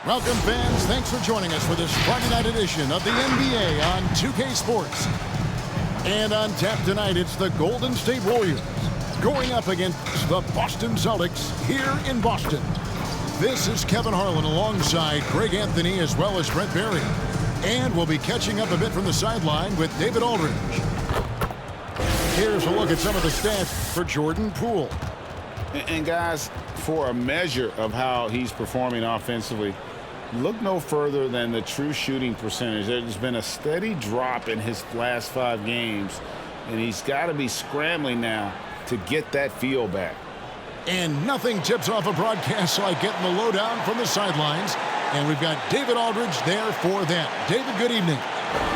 Welcome, fans. Thanks for joining us for this Friday night edition of the NBA on 2K Sports. And on tap tonight, it's the Golden State Warriors going up against the Boston Celtics here in Boston. This is Kevin Harlan alongside Greg Anthony as well as Brent Berry. And we'll be catching up a bit from the sideline with David Aldridge. Here's a look at some of the stats for Jordan Poole. And guys, for a measure of how he's performing offensively, look no further than the true shooting percentage. There's been a steady drop in his last 5 games, and he's got to be scrambling now to get that feel back. And nothing tips off a broadcast like getting the lowdown from the sidelines. And we've got David Aldridge there for that. David, good evening.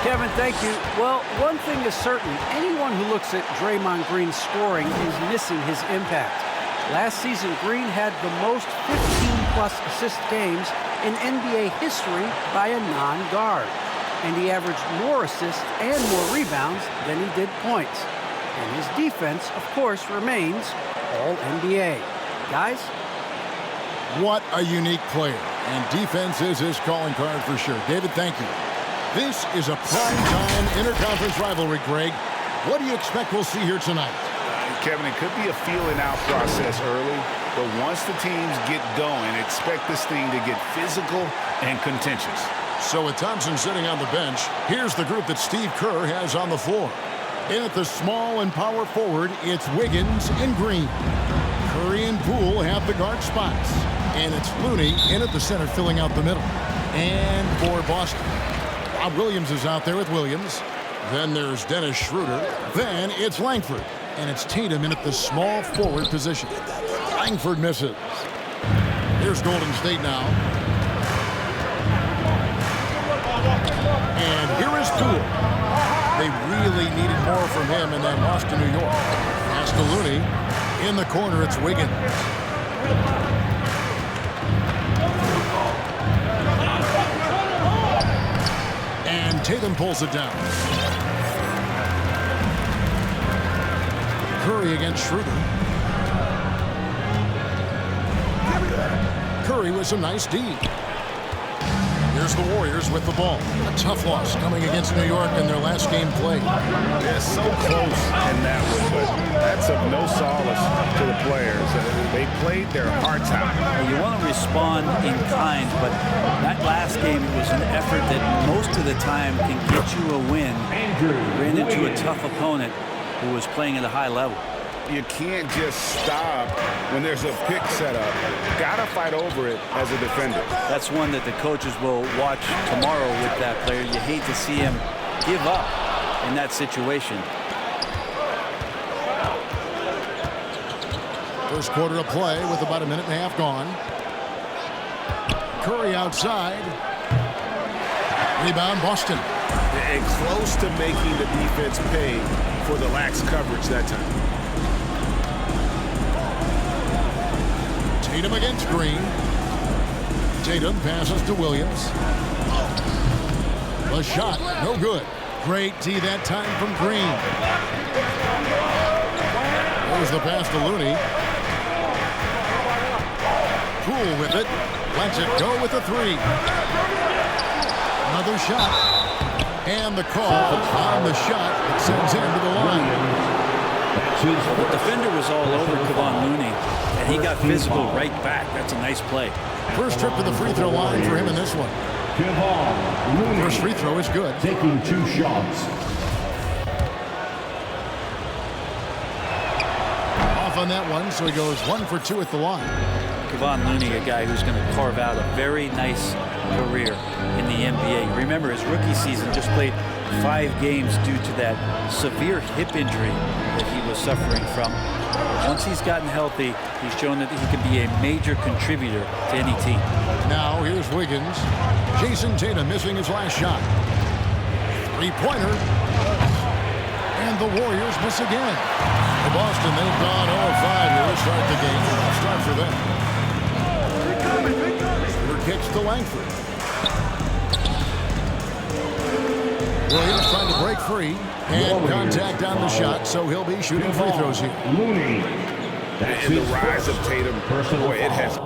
Kevin, thank you. Well, one thing is certain. Anyone who looks at Draymond Green's scoring is missing his impact. Last season, Green had the most 15-plus assist games in NBA history by a non-guard. And he averaged more assists and more rebounds than he did points. And his defense, of course, remains All-NBA. Guys? What a unique player. And defense is his calling card for sure. David, thank you. This is a prime-time interconference rivalry, Greg. What do you expect we'll see here tonight? Kevin, it could be a feeling-out process early, but once the teams get going, expect this thing to get physical and contentious. So with Thompson sitting on the bench, here's the group that Steve Kerr has on the floor. In at the small and power forward, it's Wiggins and Green. Curry and Poole have the guard spots. And it's Looney in at the center, filling out the middle. And for Boston, Rob Williams is out there with Williams. Then there's Dennis Schroeder. Then it's Langford. And it's Tatum in at the small forward position. Langford misses. Here's Golden State now. And here is Poole. They really needed more from him in that loss to New York. Pass to Looney. In the corner, it's Wiggins. And Tatum pulls it down. Curry against Schroeder. Curry with some nice D. Here's the Warriors with the ball. A tough loss coming against New York in their last game played. They're so close in that one, but that's of no solace to the players. They played their hearts out. You want to respond in kind, but that last game was an effort that most of the time can get you a win. You ran into a tough opponent who was playing at a high level. You can't just stop when there's a pick set up. Gotta fight over it as a defender. That's one that the coaches will watch tomorrow with that player. You hate to see him give up in that situation. First quarter of play with about a minute and a half gone. Curry outside. Rebound, Boston. And close to making the defense pay for the lax coverage that time. Tatum against Green. Tatum passes to Williams. The shot, no good. Great D that time from Green. There's the pass to Looney. Poole with it. Lets it go with a 3. Another shot. And the call on the shot that sends him to the line. The defender was all over Kevon Looney, and he got physical right back. That's a nice play. First trip to the free throw line for him in this one. Kevon Looney. First free throw is good. Taking 2 shots. Off on that one, so he goes 1 for 2 at the line. Kevon Looney, a guy who's going to carve out a very nice career in the NBA. Remember, his rookie season just played 5 games due to that severe hip injury that he was suffering from. Once he's gotten healthy, he's shown that he can be a major contributor to any team. Now here's Wiggins. Jason Tatum missing his last shot. 3-pointer. And the Warriors miss again. For Boston, they've gone 0-5 here to start the game. I'll start for them. Kicks to Langford. Williams trying to break free. And contact on the shot, so he'll be shooting free throws here. Looney. And the rise of Tatum, boy, it has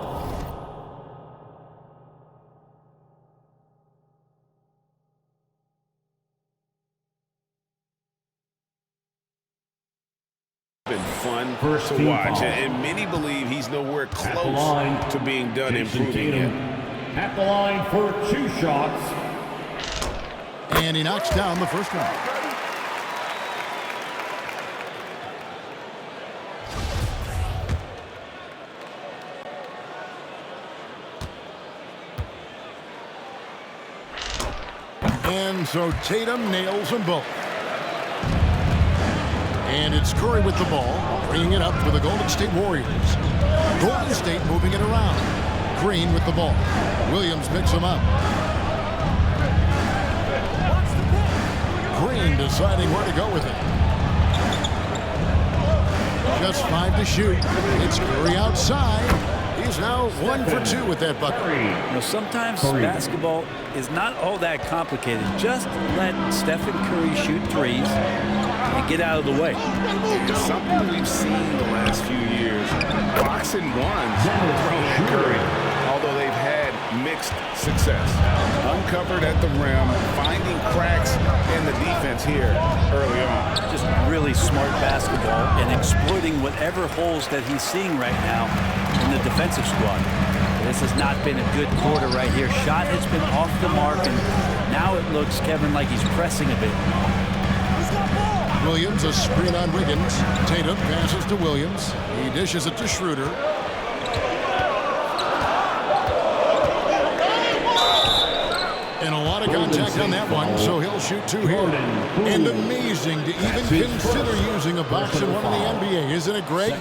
been fun First to team watch, foul. and many believe he's nowhere At the close line, to being done Jason improving Tatum. yet. At the line for 2 shots. And he knocks down the first one. And so Tatum nails them both. And it's Curry with the ball, bringing it up for the Golden State Warriors. Golden State moving it around. Green with the ball. Williams picks him up. Green deciding where to go with it. Just 5 to shoot. It's Curry outside. He's now 1 for 2 with that bucket. You know, sometimes basketball is not all that complicated. Just let Stephen Curry shoot threes and get out of the way. It's something we've seen the last few years. Boxing ones from Curry, although they've had mixed success. Uncovered at the rim, finding cracks in the defense here early on. Just really smart basketball and exploiting whatever holes that he's seeing right now in the defensive squad. This has not been a good quarter right here. Shot has been off the mark, and now it looks, Kevin, like he's pressing a bit. Williams, a screen on Wiggins. Tatum passes to Williams. He dishes it to Schroeder. And a lot of contact on that one, so he'll shoot 2 here. And amazing to even consider using a box in one of the NBA, isn't it, Greg?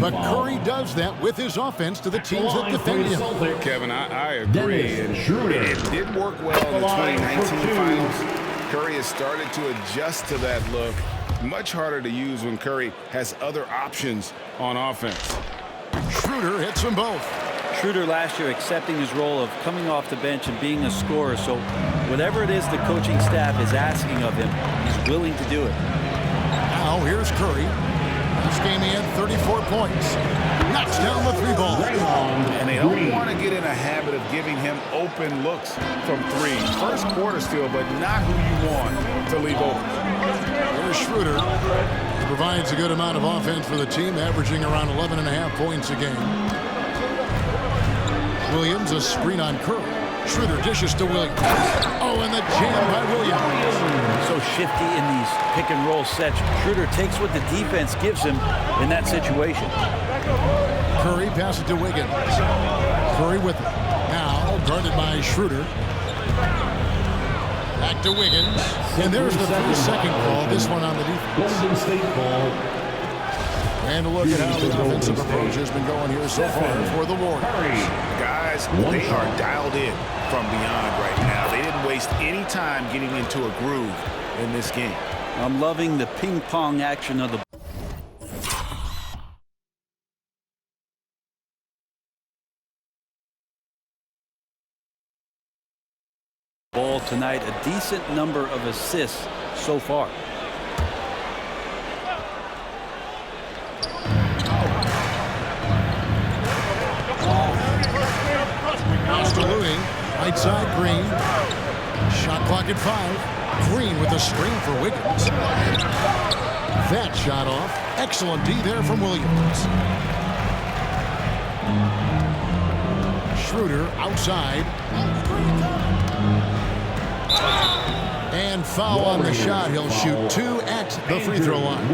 But Curry does that with his offense to the teams that defend him. Kevin, I agree. And it did work well in the 2019 finals. Curry has started to adjust to that look. Much harder to use when Curry has other options on offense. Schroeder hits them both. Schroeder last year accepting his role of coming off the bench and being a scorer. So whatever it is the coaching staff is asking of him, he's willing to do it. Now here's Curry. This game he had 34 points. Knocks down the 3-ball. And they don't want to get in a habit of giving him open looks from 3. First quarter still, but not who you want to leave open. Here's Schroeder. He provides a good amount of offense for the team, averaging around 11.5 points a game. Williams, a screen on Curry. Schroeder dishes to Williams. Oh, and the jam by Williams. So shifty in these pick and roll sets. Schroeder takes what the defense gives him in that situation. Curry passes to Wiggins. Curry with it. Now guarded by Schroeder. Back to Wiggins. And there's the 3-second call. This one on the defense. Golden State ball. And a look at how the offensive approach has been going here so far for the Warriors. Guys, they are dialed in from beyond right now. They didn't waste any time getting into a groove in this game. I'm loving the ping pong action of the ball tonight. A decent number of assists so far. Looney, right side, Green. Shot clock at 5. Green with a screen for Wiggins. That shot off. Excellent D there from Williams. Schroeder outside. And foul on the shot. He'll shoot 2 at the free throw line.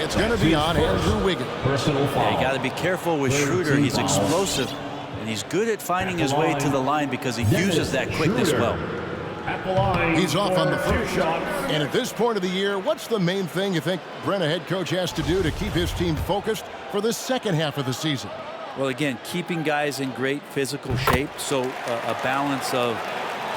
It's going to be on Andrew Wiggins. Personal foul. Yeah, you got to be careful with Schroeder. He's explosive. And he's good at finding his way to the line because he uses that quickness well. At the line. He's off on the 2 first. shots. And at this point of the year, what's the main thing you think Brent, a head coach, has to do to keep his team focused for the second half of the season? Well, again, keeping guys in great physical shape. So a balance of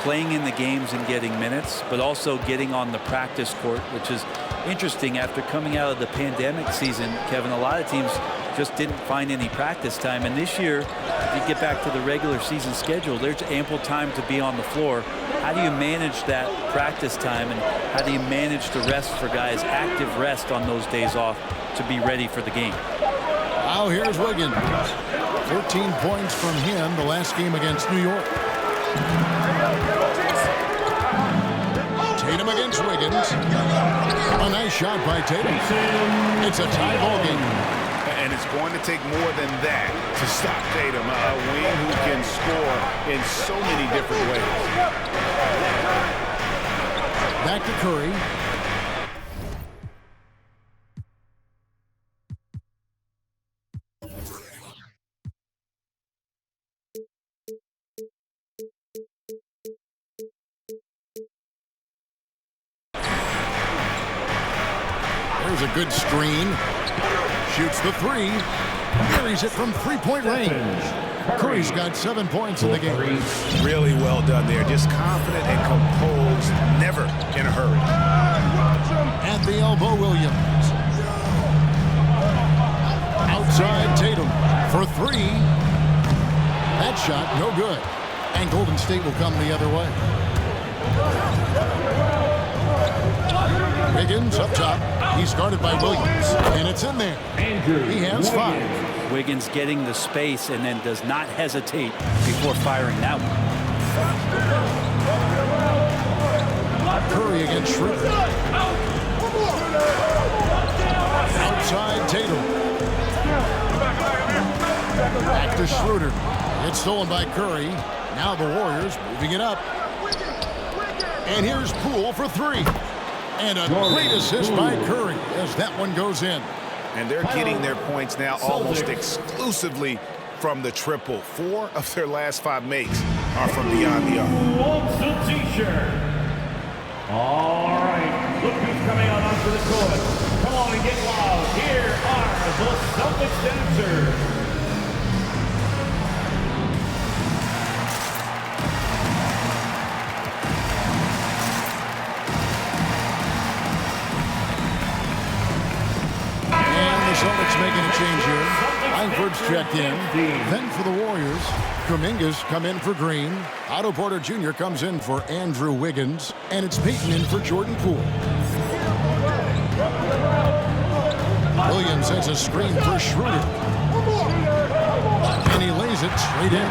playing in the games and getting minutes, but also getting on the practice court, which is interesting after coming out of the pandemic season. Kevin, a lot of teams just didn't find any practice time. And this year, if you get back to the regular season schedule, there's ample time to be on the floor. How do you manage that practice time, and how do you manage the rest for guys, active rest on those days off to be ready for the game? Now here's Wiggins. 13 points from him the last game against New York. Tatum against Wiggins. A nice Nice shot by Tatum. It's a tie ball game. And it's going to take more than that to stop Tatum, a wing who can score in so many different ways. Back to Curry. There's a good screen. Shoots the three. Buries it from three-point range. Curry's got 7 points in the game. Really well done there. Just confident and composed, never in a hurry. At the elbow, Williams. Outside Tatum for three. That shot, no good. And Golden State will come the other way. Wiggins up top. He's guarded by Williams. And it's in there. He has 5. Wiggins getting the space and then does not hesitate before firing that one. Curry against Schroeder. Outside Tatum. Back to Schroeder. It's stolen by Curry. Now the Warriors moving it up. And here's Poole for 3. And a great assist by Curry as that one goes in. And they're getting their points now almost exclusively from the triple. 4 of their last 5 makes are from beyond the arc. Who wants the t-shirt? All right, look who's coming out onto the court. Come on and get loud. Here are the Celtics dancers. Celtics making a change here. Langford's checked in. Then for the Warriors, Kuminga's come in for Green. Otto Porter Jr. comes in for Andrew Wiggins. And it's Payton in for Jordan Poole. Williams has a screen for Schroeder. And he lays it straight in.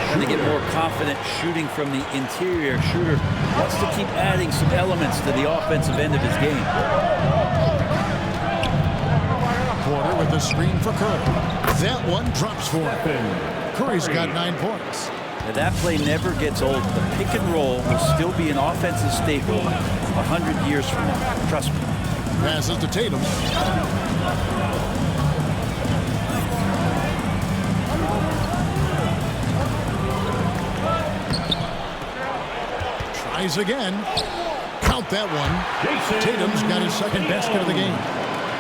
Trying to get more confident shooting from the interior. Schroeder wants to keep adding some elements to the offensive end of his game. Porter with the screen for Curry. That one drops for him. Curry's got 9 points. Now that play never gets old. The pick and roll will still be an offensive staple 100 years from now. Trust me. Passes to Tatum. Tries again. Count that one. Tatum's got his second basket of the game.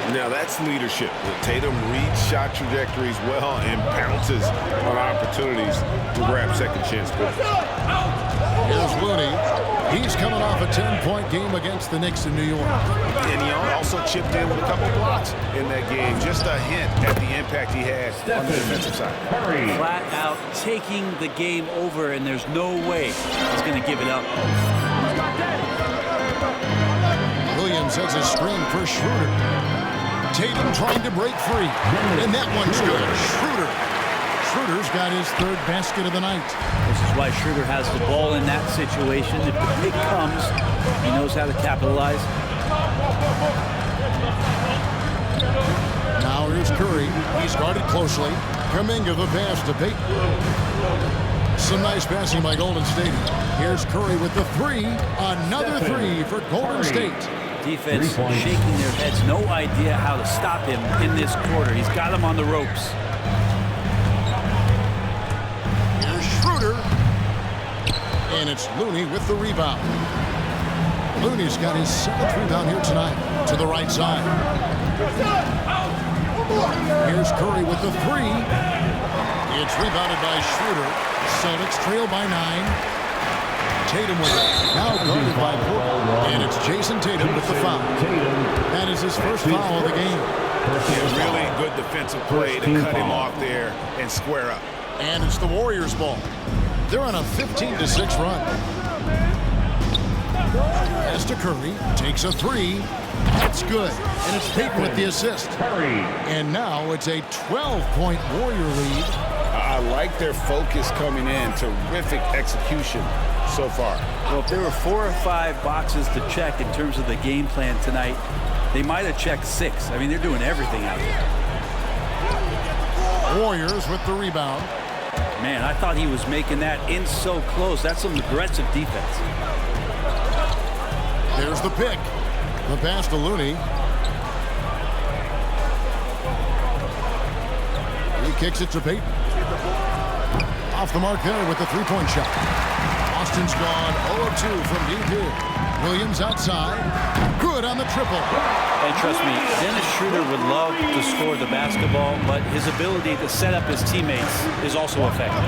Now that's leadership. Tatum reads shot trajectories well and pounces on opportunities to grab second chance points. Here's Looney. He's coming off a 10-point game against the Knicks in New York. And he also chipped in with a couple blocks in that game. Just a hint at the impact he had on the defensive side. Flat out taking the game over, and there's no way he's going to give it up. Williams has a screen for Schroeder. Tatum trying to break free. And that one's good. Schroeder's got his 3rd basket of the night. This is why Schroeder has the ball in that situation. If the pick comes, he knows how to capitalize. Now here's Curry. He's guarded closely. Kuminga the pass to Payton. Some nice passing by Golden State. Here's Curry with the 3. Another 3 for Golden State. Defense shaking their heads. No idea how to stop him in this quarter. He's got him on the ropes. Here's Schroeder. And it's Looney with the rebound. Looney's got his 7th rebound here tonight. To the right side. Here's Curry with the 3. It's rebounded by Schroeder. Celtics trail by 9. Tatum with it. Now guarded by Porter. And it's Jason Tatum with the foul. That is his first foul of the game. Really good defensive play to cut him off there and square up. And it's the Warriors' ball. They're on a 15-6 run. Pass to Curry. Takes a 3. That's good. And it's Payton with the assist. And now it's a 12-point Warrior lead. I I like their focus coming in. Terrific execution so far. Well, if there were 4 or 5 boxes to check in terms of the game plan tonight, they might have checked 6. I mean, they're doing everything out there. Warriors with the rebound. Man, I thought he was making that in so close. That's some aggressive defense. There's the pick. The pass to Looney. He kicks it to Payton. Off the mark there with the three-point shot. Austin's gone 0 of 2 from deep here. Williams outside. Good on the triple. And trust me, Dennis Schroeder would love to score the basketball, but his ability to set up his teammates is also effective.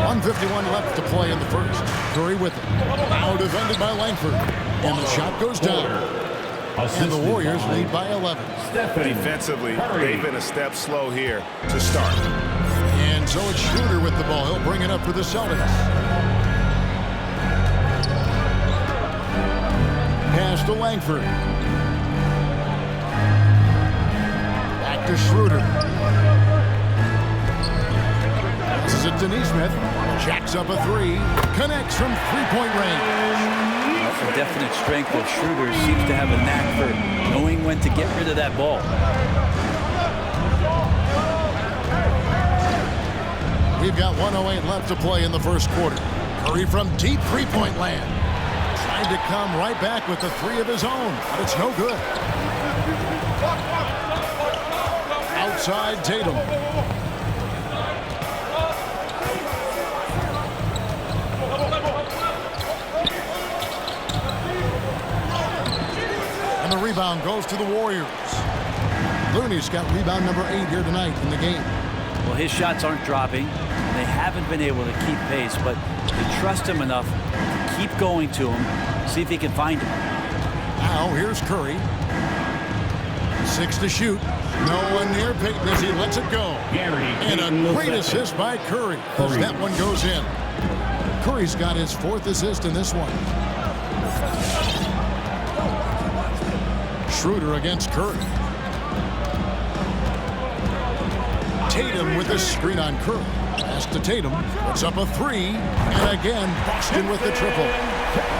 1:51 left to play in the first. Curry with it. Now defended by Langford. And the shot goes down. And the Warriors lead by 11. Defensively, they've been a step slow here to start. And so it's Schroeder with the ball. He'll bring it up for the Celtics. Pass to Langford. Back to Schroeder. This is it to Nesmith. Jacks up a 3. Connects from three-point range. The definite strength of Schroeder seems to have a knack for knowing when to get rid of that ball. We've got 1:08 left to play in the first quarter. Curry from deep three-point land. Trying to come right back with the 3 of his own, but it's no good. Outside Tatum. And the rebound goes to the Warriors. Looney's got rebound number 8 here tonight in the game. Well, his shots aren't dropping, and they haven't been able to keep pace, but they trust him enough to keep going to him, see if he can find him. Now here's Curry. 6 to shoot. No one near Payton as he lets it go. And a great assist by Curry as that one goes in. Curry's got his 4th assist in this one. Schroeder against Curry. Tatum with the screen on Curry. Pass to Tatum. Puts up a 3. And again, Boston with the triple.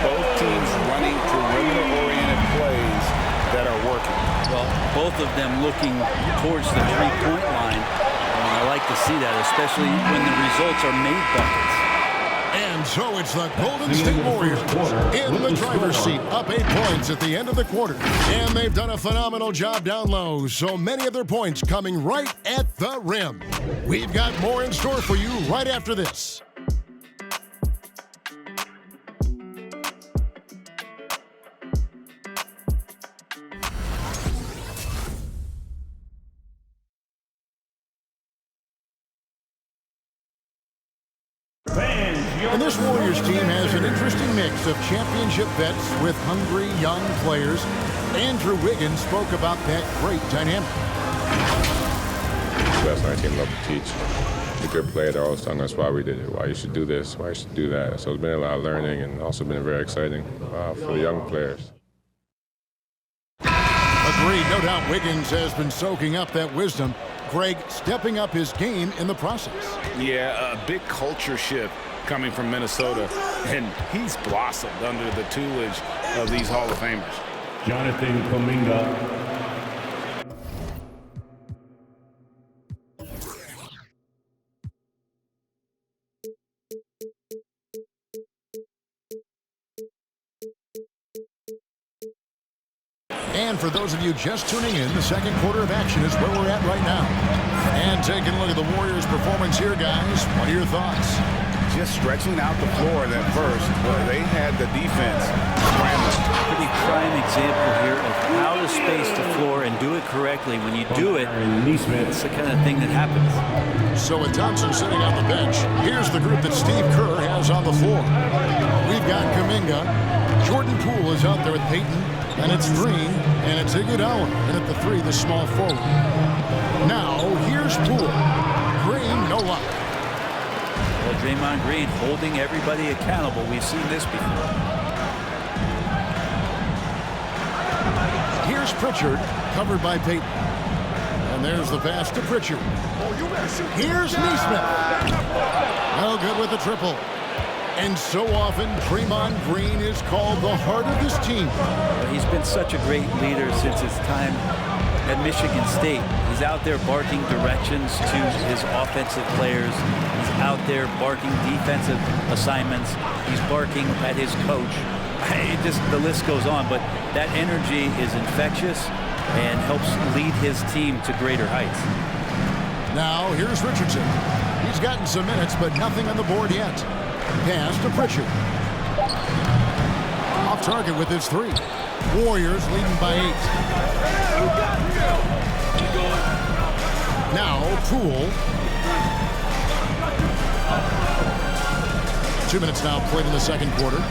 Both teams running perimeter-oriented plays that are working. Well, both of them looking towards the three-point line. I like to see that, especially when the results are made buckets. And so it's the Golden State Warriors in the driver's seat, up 8 points at the end of the quarter. And they've done a phenomenal job down low, so many of their points coming right at the rim. We've got more in store for you right after this. And this Warriors team has an interesting mix of championship vets with hungry young players. Andrew Wiggins spoke about that great dynamic. That's our team love to teach. The good player, they're always telling us why we did it, why you should do this, why you should do that. So it's been a lot of learning and also been very exciting for the young players. Agreed. No doubt Wiggins has been soaking up that wisdom. Greg stepping up his game in the process. Yeah, a big culture shift coming from Minnesota, and he's blossomed under the tutelage of these Hall of Famers. Jonathan Kuminga. And for those of you just tuning in, the second quarter of action is where we're at right now. And taking a look at the Warriors' performance here, guys. What are your thoughts? Just stretching out the floor that first, they had the defense scrambling. Pretty prime example here of how to space the floor and do it correctly. When you do it, it's the kind of thing that happens. So with Thompson sitting on the bench, here's the group that Steve Kerr has on the floor. We've got Kuminga. Jordan Poole is out there with Payton. And it's Green, and it's Iguodala. And at the 3, the small forward. Now, here's Poole. Green, no luck. Well, Draymond Green holding everybody accountable. We've seen this before. Here's Pritchard, covered by Payton. And there's the pass to Pritchard. Here's Neesmith. No good with the triple. And so often, Draymond Green is called the heart of this team. He's been such a great leader since his time at Michigan State. He's out there barking directions to his offensive players. He's out there barking defensive assignments. He's barking at his coach. The list goes on, but that energy is infectious and helps lead his team to greater heights. Now, here's Richardson. He's gotten some minutes, but nothing on the board yet. Pass to Pritchard. Off target with his 3. Warriors leading by 8. Now, Poole. 2 minutes now played in the second quarter.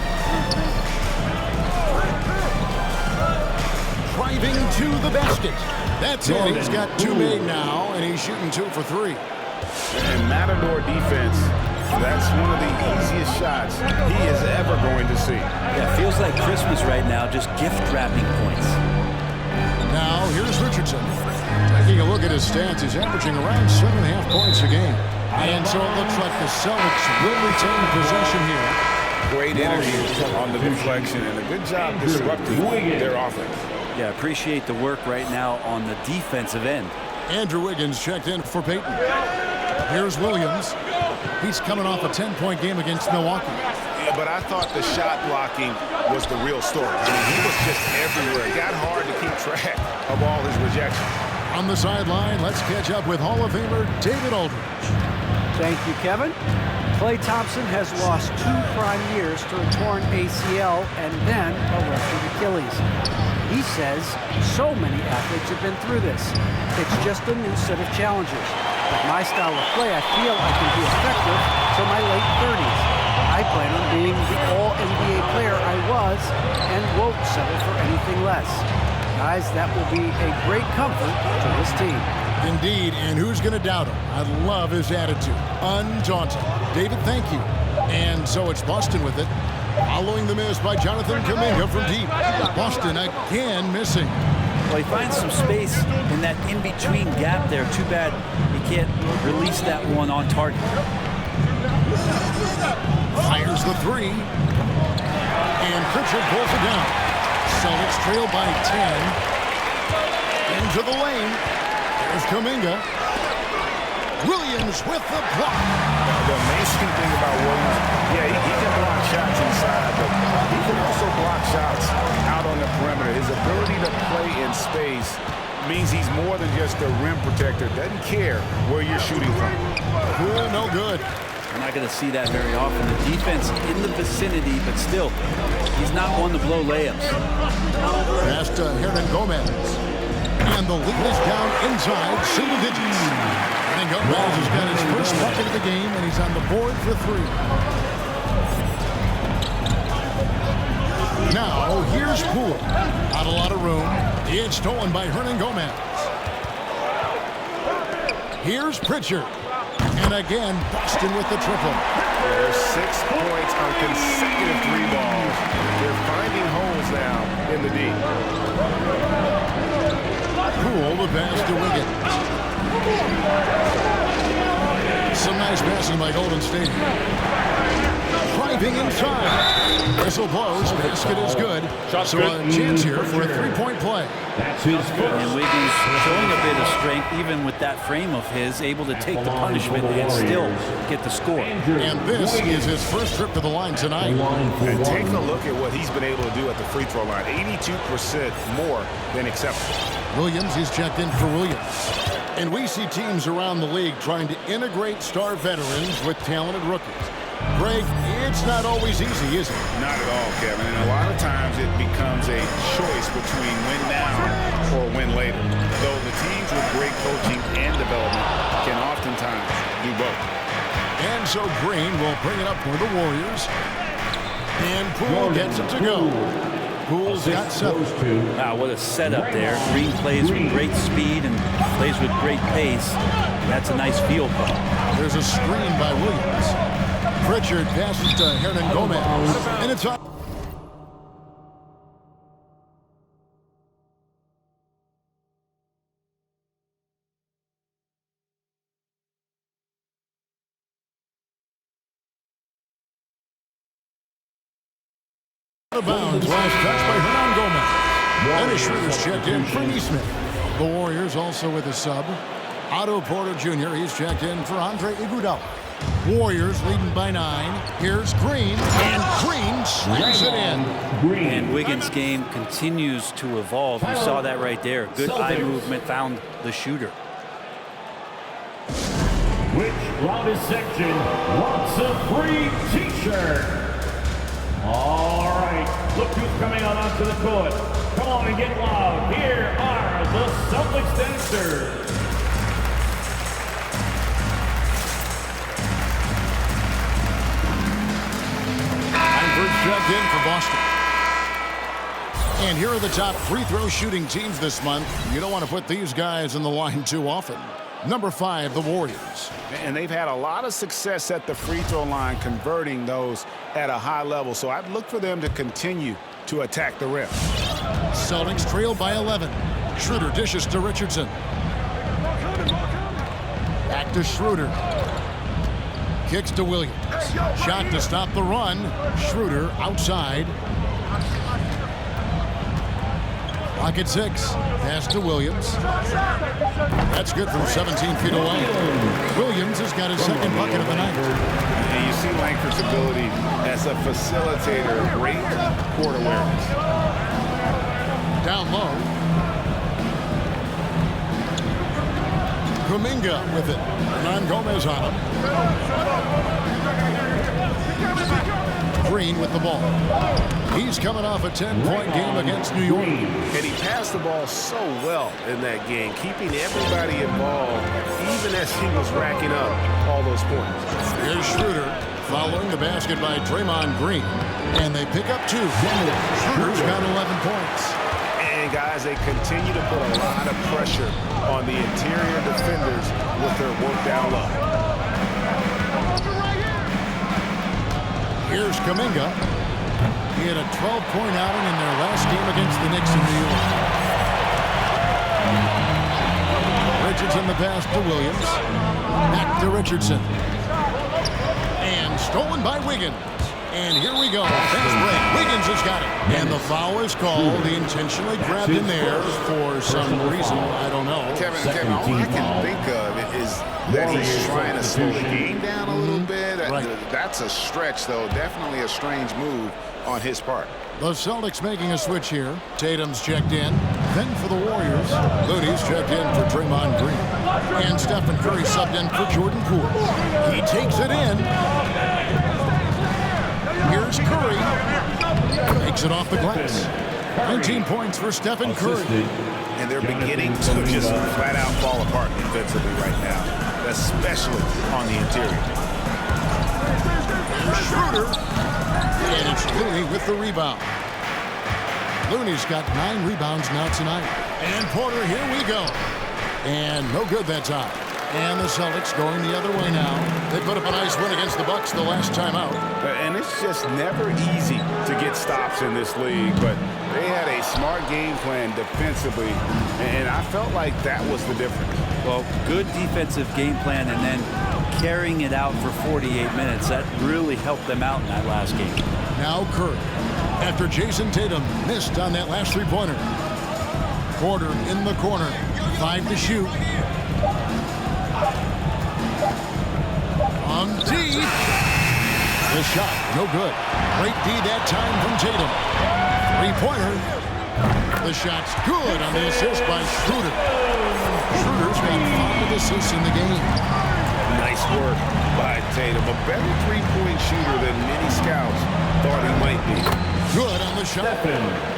Driving to the basket. That's it. He's got 2 made now, and he's shooting 2 for 3. And Matador defense, that's one of the easiest shots he is ever going to see. Yeah, feels like Christmas right now, just gift wrapping points. Now, here's Richardson. Taking a look at his stats, he's averaging around 7.5 points a game. And so it looks like the Celtics will retain possession here. Great energy on the deflection and a good job disrupting their offense. Yeah, appreciate the work right now on the defensive end. Andrew Wiggins checked in for Peyton. Here's Williams. He's coming off a 10-point game against Milwaukee. Yeah, but I thought the shot blocking was the real story. I mean, he was just everywhere. It got hard to keep track of all his rejections. On the sideline, let's catch up with Hall of Famer David Aldridge. Thank you, Kevin. Klay Thompson has lost 2 prime years to a torn ACL and then a ruptured Achilles. He says so many athletes have been through this. It's just a new set of challenges. With my style of play, I feel I can be effective till my late 30s. I plan on being the all-NBA player I was and won't settle for anything less. Guys, that will be a great comfort to this team. Indeed, and who's going to doubt him? I love his attitude. Undaunted. David, thank you. And so it's Boston with it. Following the miss by Jonathan Kuminga from deep. Boston again missing. Well, he finds some space in that in-between gap there. Too bad he can't release that one on target. Fires the 3. And Pritchard pulls it down. Celtics trail by 10. Into the lane. There's Kuminga. Williams with the block. The amazing thing about Williams, yeah, he can block shots inside, but he can also block shots out on the perimeter. His ability to play in space means he's more than just a rim protector. Doesn't care where you're shooting from. No good. We're not going to see that very often. The defense in the vicinity, but still, he's not one to blow layups. Pass to Hernan Gomez. And the lead is down inside single digits. And Gomez has got his first bucket of the game, and he's on the board for 3. Now, here's Poole. Not a lot of room. It's stolen by Hernan Gomez. Here's Pritchard. And again, Boston with the triple. There's 6 points on consecutive 3 balls. They're finding holes now in the D. Poole the pass to Wiggins. Some nice passing by Golden State. Driving inside. Whistle blows. Basket is good. So a chance here for a 3-point play. And Wiggins showing a bit of strength, even with that frame of his, able to take the punishment and still get the score. And this is his first trip to the line tonight. And take a look at what he's been able to do at the free throw line. 82% more than acceptable. Williams, he's checked in for Williams. And we see teams around the league trying to integrate star veterans with talented rookies. Greg, it's not always easy, is it? Not at all, Kevin. And a lot of times it becomes a choice between win now or win later. Though the teams with great coaching and development can oftentimes do both. And so Green will bring it up for the Warriors. And Poole gets it to go. Poole's got 7. Wow, what a setup there. Green plays with great speed and plays with great pace. That's a nice field play. There's a screen by Williams. Pritchard passes to Hernan Gomez. And it's on. Out of bounds. Last touch by Hernan Gomez. Dennis Schroeder's checked in for Neesmith. The Warriors also with a sub. Otto Porter Jr. He's checked in for Andre Iguodala. Warriors leading by 9. Here's Green, and Green slams it in. And Wiggins' game continues to evolve. You saw that right there. Good eye movement, found the shooter. Which loudest section wants a free T-shirt? All right, look who's coming out onto the court. Come on and get loud. Here are the Celtics dancers. Checked in for Boston. And here are the top free throw shooting teams this month. You don't want to put these guys in the line too often. Number 5, the Warriors. And they've had a lot of success at the free throw line, converting those at a high level. So I'd look for them to continue to attack the rim. Celtics trail by 11. Schroeder dishes to Richardson. Back to Schroeder. Kicks to Williams. Shot to stop the run. Schroeder outside. Clock at 6. Pass to Williams. That's good from 17 feet away. Williams has got his second bucket of the night. And you see Langford's ability as a facilitator. Great court awareness. Down low. Kuminga with it. Hernan Gomez on him. Green with the ball. He's coming off a 10-point game against New York. And he passed the ball so well in that game, keeping everybody involved, even as he was racking up all those points. Here's Schroeder following the basket by Draymond Green. And they pick up 2. Schroeder's got 11 points. And guys, they continue to put a lot of pressure on the interior defenders with their work down low. Here's Kuminga. He had a 12-point outing in their last game against the Knicks in New York. Richardson the pass to Williams. Back to Richardson. And stolen by Wiggins. And here we go. Fast break. Wiggins has got it. And the foul is called. He intentionally grabbed in there for some reason. I don't know. Kevin, all I can think of is that he's trying to slow the game down a little bit. Right. That's a stretch, though. Definitely a strange move on his part. The Celtics making a switch here. Tatum's checked in. Then for the Warriors, Looney's checked in for Draymond Green. And Stephen Curry subbed in for Jordan Poole. He takes it in. Here's Curry. Takes it off the glass. 19 points for Stephen Curry. And they're beginning to just flat out fall apart defensively right now, especially on the interior. Here's Schroeder. And it's Looney with the rebound. Looney's got 9 rebounds now tonight. And Porter, here we go. And no good that time. And the Celtics going the other way now. They put up a nice win against the Bucks the last time out. And it's just never easy to get stops in this league, but they had a smart game plan defensively, and I felt like that was the difference. Well, good defensive game plan and then carrying it out for 48 minutes. That really helped them out in that last game. Now Curry, after Jason Tatum missed on that last three-pointer. Porter in the corner, 5 to shoot. Deep. The shot, no good. Great D that time from Tatum. Three-pointer. The shot's good on the assist by Schroeder. Schroeder's got 5 assists in the game. Nice work by Tatum. A better three-point shooter than many scouts thought he might be. Good on the shot.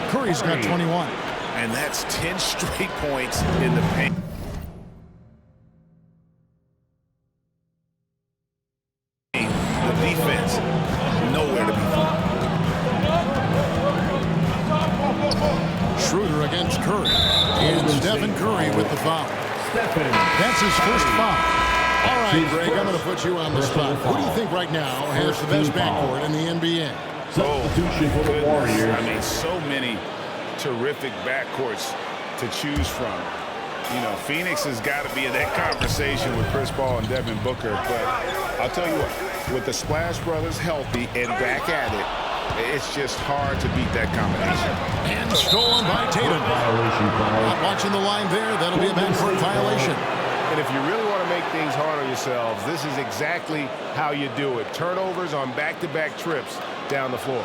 Curry's got 21. And that's 10 straight points in the paint. Defense, nowhere to be found. Schroeder against Curry. And Stephen Curry with the foul. That's his first foul. All right, Greg, I'm going to put you on the spot. Who do you think right now has the best backcourt in the NBA? Substitution for the Warriors. I mean, so many terrific backcourts to choose from. You know, Phoenix has got to be in that conversation with Chris Paul and Devin Booker. But I'll tell you what, with the Splash Brothers healthy and back at it, It's just hard to beat that combination. And stolen by Tatum. Not watching the line there. That'll be a backcourt violation. And if you really want to make things hard on yourselves, this is exactly how you do it. Turnovers on back-to-back trips down the floor.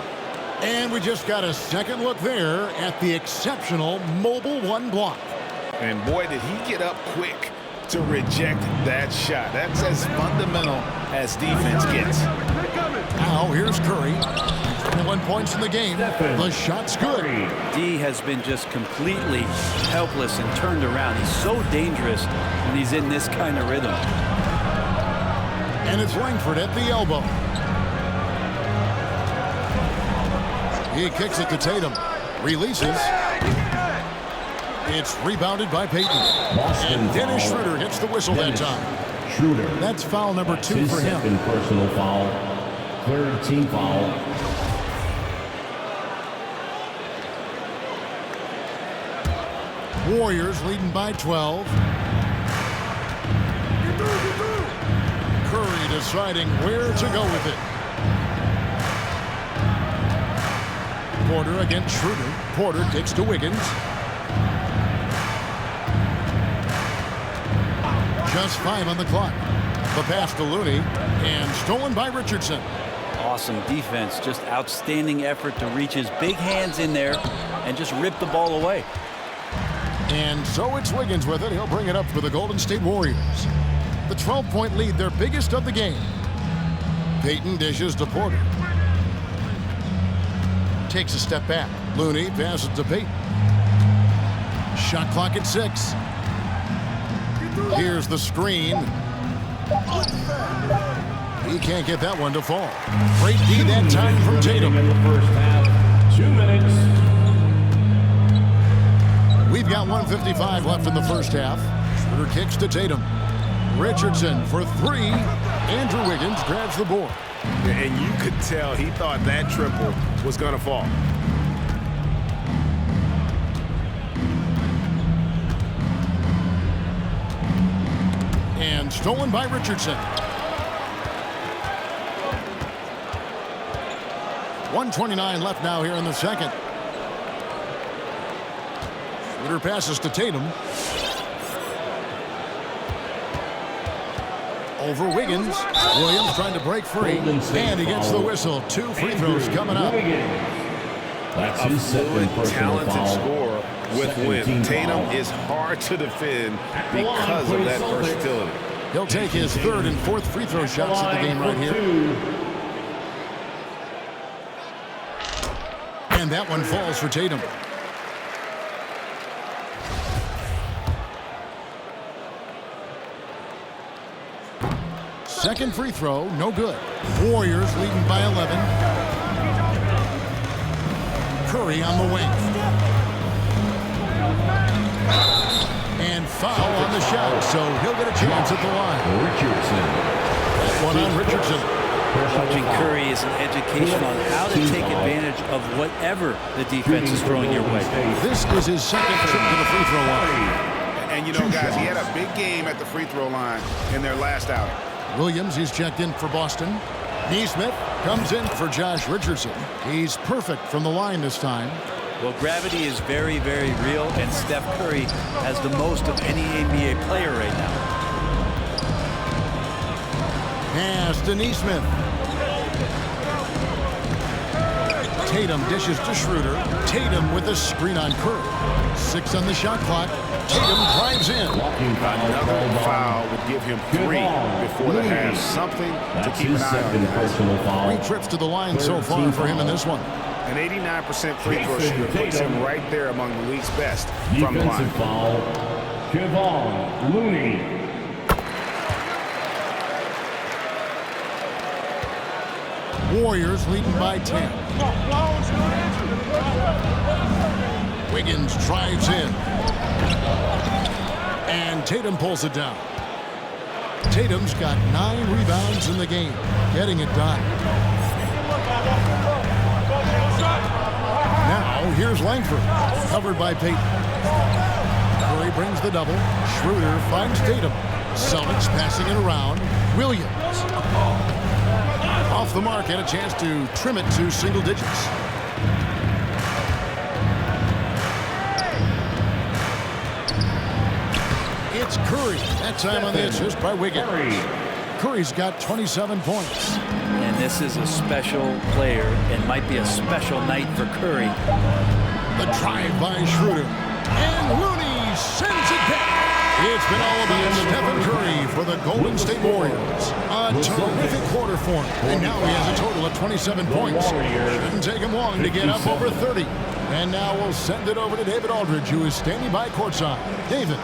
And we just got a second look there at the exceptional mobile one block. And boy, did he get up quick to reject that shot. That's as fundamental as defense gets. Now here's Curry. 21 points in the game. The shot's good. D has been just completely helpless and turned around. He's so dangerous when he's in this kind of rhythm. And it's Langford at the elbow. He kicks it to Tatum. Releases. It's rebounded by Payton. And Dennis Schroeder hits the whistle that time. Schroeder. That's foul number 2 for him. Second personal foul. Third team foul. Warriors leading by 12. Curry deciding where to go with it. Porter against Schroeder. Porter kicks to Wiggins. Just 5 on the clock. The pass to Looney. And stolen by Richardson. Awesome defense. Just outstanding effort to reach his big hands in there and just rip the ball away. And so it's Wiggins with it. He'll bring it up for the Golden State Warriors. The 12-point lead, their biggest of the game. Payton dishes to Porter. Takes a step back. Looney passes to Payton. Shot clock at 6. Here's the screen. He can't get that one to fall. Great D that time from Tatum. In the first half, 2 minutes. We've got 1:55 left in the first half. Schroeder kicks to Tatum. Richardson for 3. Andrew Wiggins grabs the board. And you could tell he thought that triple was going to fall. And stolen by Richardson. 1:29 left now here in the second. Schroeder passes to Tatum. Over Wiggins. Williams trying to break free. And he gets the whistle. 2 free throws coming up. That's A his second fluid, personal talented foul. scorer with Second win. team Tatum foul. is hard to defend because of that versatility. He'll take his 3rd and 4th free throw shots of the game right here. And that one falls for Tatum. Second free throw, no good. Warriors leading by 11. Curry on the wing. And foul on the shot, so he'll get a chance at the line. Richardson. One on Richardson. Watching Curry is an education on how to take advantage of whatever the defense is throwing your way. This is his second trip to the free throw line. And you know, guys, he had a big game at the free throw line in their last outing. Williams, he's checked in for Boston. Neesmith comes in for Josh Richardson. He's perfect from the line this time. Well, gravity is very, very real, and Steph Curry has the most of any NBA player right now. Pass to Neesmith. Tatum dishes to Schroeder. Tatum with a screen on Curry. 6 on the shot clock. Tatum drives in. Another foul would give him 3 before the half. Something to keep an eye on, guys. 3 trips to the line so far for him in this one. An 89% free throw shooter puts him right there among the league's best from the line. Defensive foul. Kevon Looney. Warriors leading by 10. Wiggins drives in. And Tatum pulls it down. Tatum's got 9 rebounds in the game, getting it done. Now, here's Langford, covered by Payton. Curry brings the double. Schroeder finds Tatum. Celtics passing it around. Williams. Off the mark and a chance to trim it to single digits. It's Curry. That time on the assist by Wiggins. Curry's got 27 points. And this is a special player and might be a special night for Curry. The drive by Schroeder. And Looney sends it back. It's been all about Stephen Curry for the Golden State Warriors. A terrific quarter for him. And now he has a total of 27 points. Shouldn't take him long to get up over 30. And now we'll send it over to David Aldridge, who is standing by courtside. David.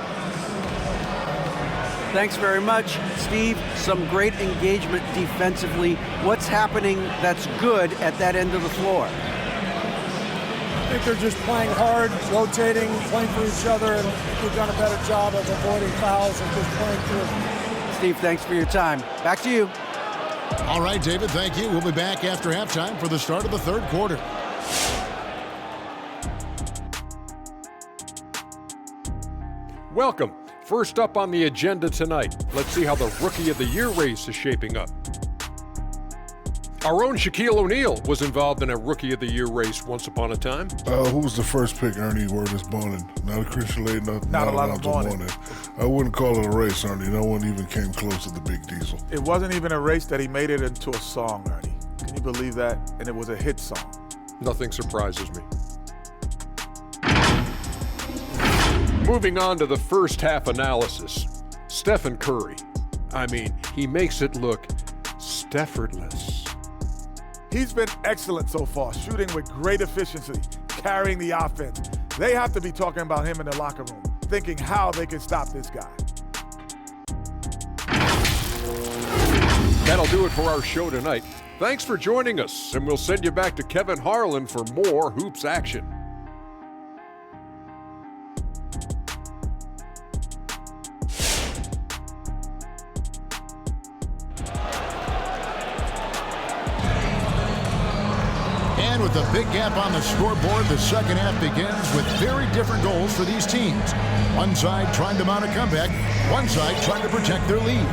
Thanks very much, Steve. Some great engagement defensively. What's happening that's good at that end of the floor? I think they're just playing hard, rotating, playing for each other, and we've done a better job of avoiding fouls and just playing through. Steve, thanks for your time. Back to you. All right, David, thank you. We'll be back after halftime for the start of the third quarter. Welcome. First up on the agenda tonight, let's see how the Rookie of the Year race is shaping up. Our own Shaquille O'Neal was involved in a Rookie of the Year race once upon a time. Who was the first pick, Ernie, word this morning? Not a Christian Lade, not Alonzo Mourning. I wouldn't call it a race, Ernie. No one even came close to the Big Diesel. It wasn't even a race that he made it into a song, Ernie. Can you believe that? And it was a hit song. Nothing surprises me. Moving on to the first half analysis. Stephen Curry. I mean, he makes it look Steffordless. He's been excellent so far, shooting with great efficiency, carrying the offense. They have to be talking about him in the locker room, thinking how they can stop this guy. That'll do it for our show tonight. Thanks for joining us, and we'll send you back to Kevin Harlan for more hoops action. With a big gap on the scoreboard, the second half begins with very different goals for these teams. One side trying to mount a comeback, one side trying to protect their lead.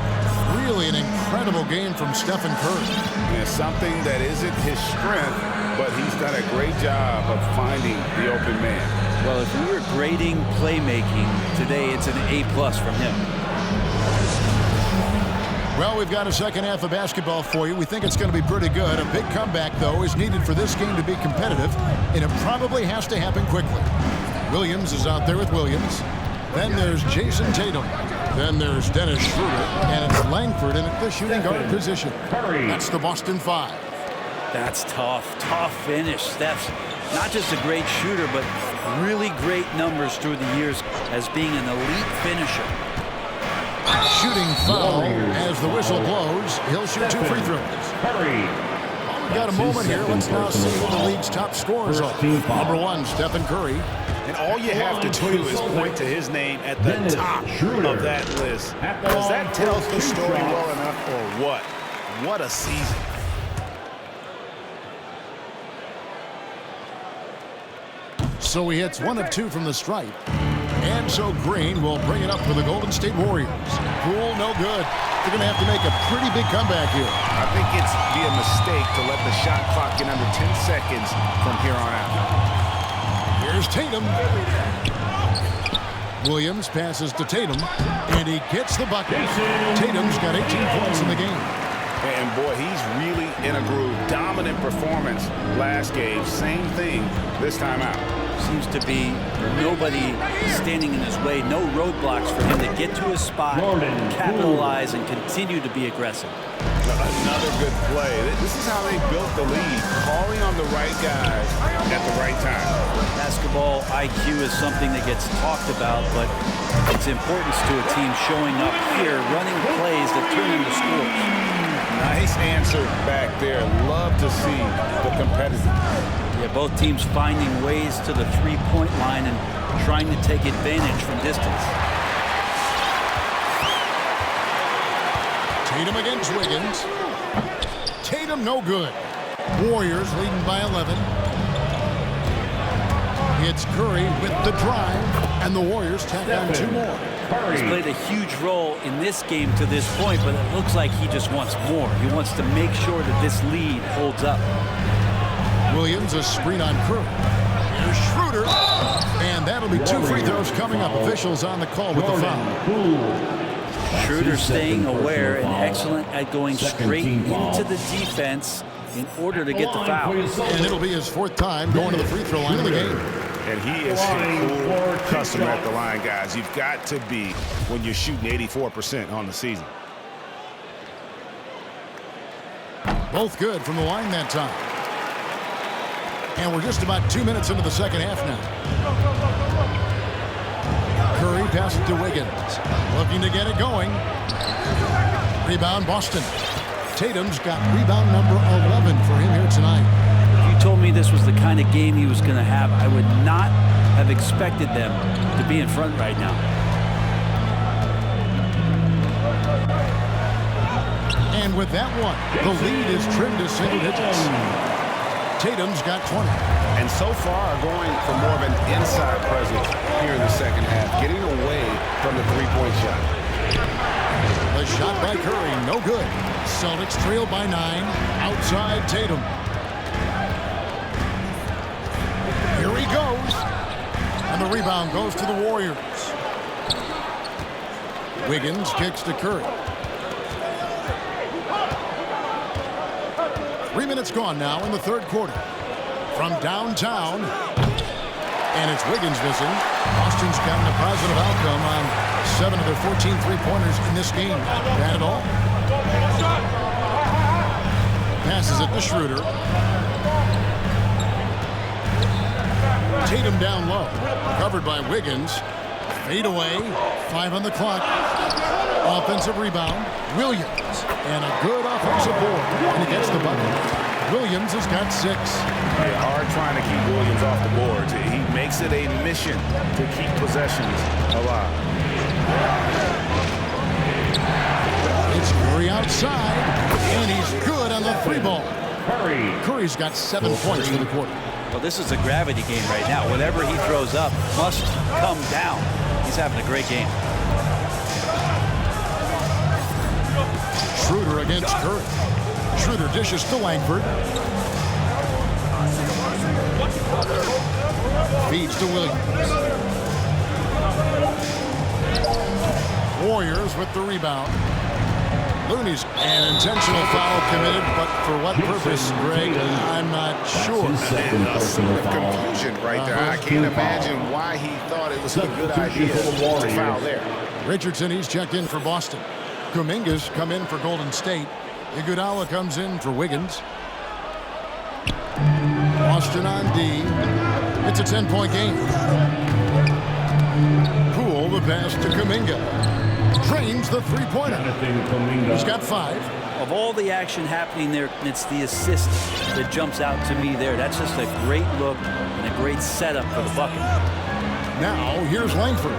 Really an incredible game from Stephen Curry. Yeah, something that isn't his strength, but he's done a great job of finding the open man. Well, if we were grading playmaking today, it's an A+ from him. Well, we've got a second half of basketball for you. We think it's going to be pretty good. A big comeback, though, is needed for this game to be competitive, and it probably has to happen quickly. Williams is out there with Williams. Then there's Jason Tatum. Then there's Dennis Schroeder, and it's Langford in at the shooting guard position. That's the Boston Five. That's tough finish. Steph's not just a great shooter, but really great numbers through the years as being an elite finisher. Shooting foul as the whistle blows. He'll shoot 2 free throws. Well, we've got a moment here. Let's now see who the league's top scorers are. Number 1, Stephen Curry. And all you have to do is point to his name at the top of that list. Because that tells the story well enough, or what? What a season. So he hits 1 of 2 from the stripe. And so Green will bring it up for the Golden State Warriors. Poole, no good. They're going to have to make a pretty big comeback here. I think it's be a mistake to let the shot clock get under 10 seconds from here on out. Here's Tatum. Williams passes to Tatum, and he gets the bucket. Tatum's got 18 points in the game. And boy, he's really in a groove. Dominant performance last game. Same thing this time out. Seems to be nobody standing in his way, no roadblocks for him to get to his spot, capitalize, and continue to be aggressive. Another good play. This is how they built the lead, calling on the right guys at the right time. Basketball IQ is something that gets talked about, but its importance to a team showing up here, running plays that turn into scores. Nice answer back there. Love to see the competitiveness. Yeah, both teams finding ways to the three-point line and trying to take advantage from distance. Tatum against Wiggins. Tatum no good. Warriors leading by 11. It's Curry with the drive, and the Warriors tack on 2 more. He's played a huge role in this game to this point, but it looks like he just wants more. He wants to make sure that this lead holds up. Williams, a screen on Curry. Here's Schroeder. And that'll be 2 free throws coming up. Officials on the call with the foul. Schroeder staying aware and excellent at going straight into the defense in order to get the foul. And it'll be his 4th time going to the free throw line of the game. And he is a cool customer at the line, guys. You've got to be when you're shooting 84% on the season. Both good from the line that time. And we're just about 2 minutes into the second half now. Curry passes to Wiggins. Looking to get it going. Rebound, Boston. Tatum's got rebound number 11 for him here tonight. If you told me this was the kind of game he was going to have, I would not have expected them to be in front right now. And with that one, the lead is trimmed to single digits. Tatum's got 20. And so far going for more of an inside presence here in the second half, getting away from the three-point shot. The shot by Curry, no good. Celtics trail by 9. Outside Tatum. Here he goes. And the rebound goes to the Warriors. Wiggins kicks to Curry. 3 minutes gone now in the third quarter. From downtown. And it's Wiggins missing. Boston's gotten a positive outcome on 7 of their 14 three-pointers in this game. Bad at all. Passes it to Schroeder. Tatum down low. Covered by Wiggins. Fade away. 5 on the clock. Offensive rebound. Williams. And a good offensive board. And he gets the bucket. Williams has got 6. They are trying to keep Williams off the board. He makes it a mission to keep possessions alive. It's Curry outside, and he's good on the 3-ball. Curry's got 7 points for the quarter. Well, this is a gravity game right now. Whatever he throws up must come down. He's having a great game. Schroeder against Curry. Schroeder dishes to Langford. Feeds to Williams. Warriors with the rebound. Looney's an intentional foul committed, but for what purpose, Greg, I'm not sure. A scene of confusion right there. I can't imagine why he thought it was a good idea to foul there. Richardson, he's checked in for Boston. Kuminga's come in for Golden State. Iguodala comes in for Wiggins. Boston on D. It's a 10-point game. Poole, the pass to Kuminga. Drains the three-pointer. He's got 5. Of all the action happening there, it's the assist that jumps out to me there. That's just a great look and a great setup for the bucket. Now, here's Langford.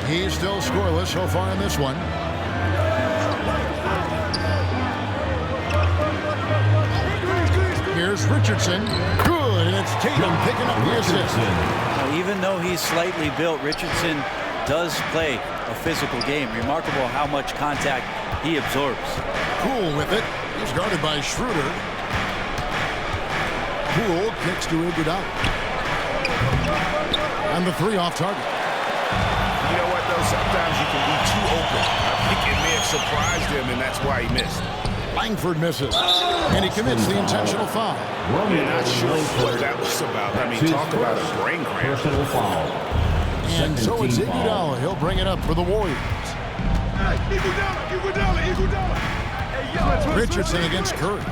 He's still scoreless so far in this one. Here's Richardson. Good, and it's Tatum picking up the assist. Now, even though he's slightly built, Richardson does play a physical game. Remarkable how much contact he absorbs. Poole with it. He's guarded by Schroeder. Poole kicks to Iguodala. And the 3 off target. You know what, though? Sometimes you can be too open. I think it may have surprised him, and that's why he missed. Langford misses, and he commits the intentional foul. We're not sure what that was about. I mean, talk about a brain cramp. And so it's Iguodala. He'll bring it up for the Warriors. Richardson against Curry.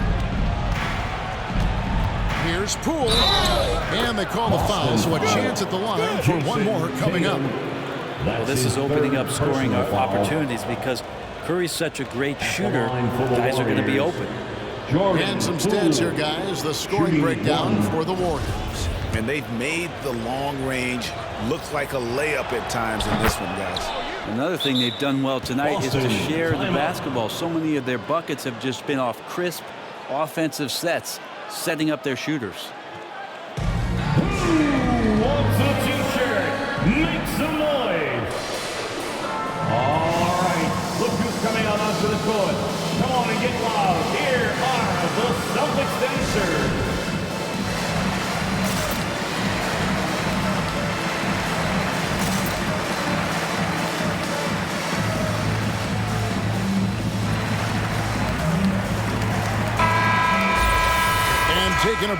Here's Poole, and they call the foul, so a chance at the line for one more coming up. Well, this is opening up scoring opportunities because Curry's such a great shooter. Guys are going to be open. And some stats here, guys. The scoring breakdown for the Warriors. And they've made the long range look like a layup at times in this one, guys. Another thing they've done well tonight is to share the basketball. So many of their buckets have just been off crisp offensive sets, setting up their shooters. Who wants a t-shirt? Make some noise.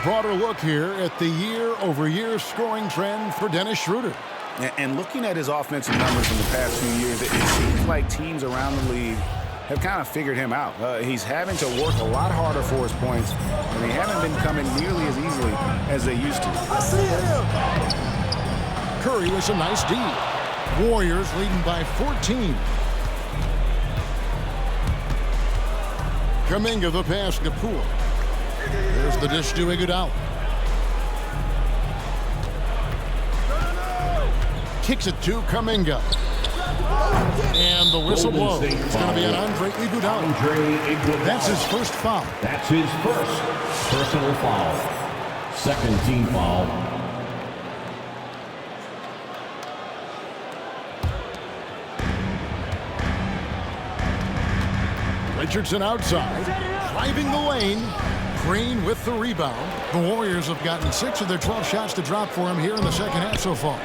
broader look here at the year-over-year scoring trend for Dennis Schroeder. And looking at his offensive numbers in the past few years, it seems like teams around the league have kind of figured him out. He's having to work a lot harder for his points, and they haven't been coming nearly as easily as they used to. Curry with a nice D. Warriors leading by 14. Kuminga the pass to Poole. There's the dish to Iguodala. Kicks it to Kuminga. And the whistle blows. It's going to be an Andre Iguodala. That's his first foul. That's his first personal foul. Second team foul. Richardson outside, driving the lane. Green with the rebound. The Warriors have gotten 6 of their 12 shots to drop for him here in the second half so far.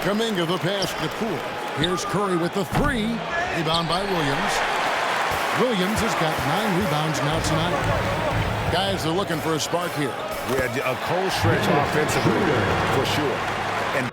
Kuminga the pass to Poole. Here's Curry with the 3. Rebound by Williams. Williams has got 9 rebounds now tonight. Guys are looking for a spark here. Yeah, a cold stretch offensively for sure. And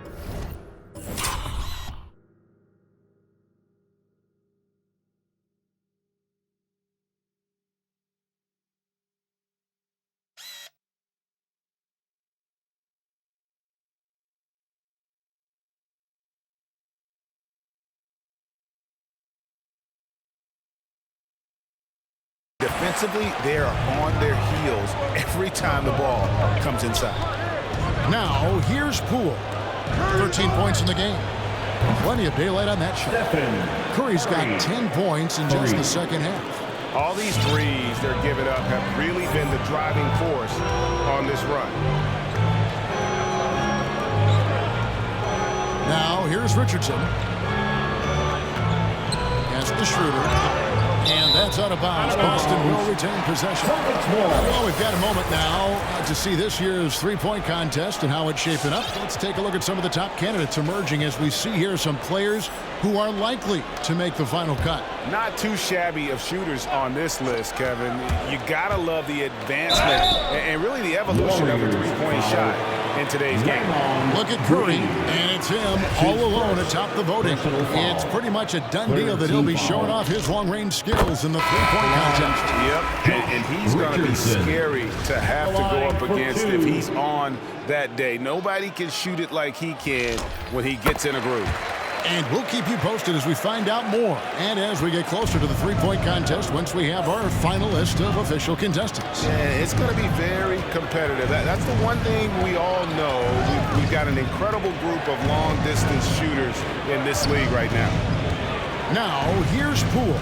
defensively, they are on their heels every time the ball comes inside. Now, here's Poole. 13 points in the game. Plenty of daylight on that shot. Curry's got 10 points in just the second half. All these threes they're giving up have really been the driving force on this run. Now, here's Richardson. Pass to Schroeder. And that's out of bounds. Boston will retain possession. Well, we've got a moment now to see this year's three-point contest and how it's shaping up. Let's take a look at some of the top candidates emerging as we see here some players who are likely to make the final cut. Not too shabby of shooters on this list, Kevin. You gotta love the advancement and really the evolution of the three-point shot in today's game. Look at Curry, and it's him all alone atop the voting. It's pretty much a done deal that he'll be showing off his long-range skills in the three-point contest. Yep, and he's going to be scary to have to go up against if he's on that day. Nobody can shoot it like he can when he gets in a groove. And we'll keep you posted as we find out more and as we get closer to the three-point contest once we have our final list of official contestants. Yeah, it's going to be very competitive. That's the one thing we all know. We've got an incredible group of long-distance shooters in this league right now. Now, here's Poole.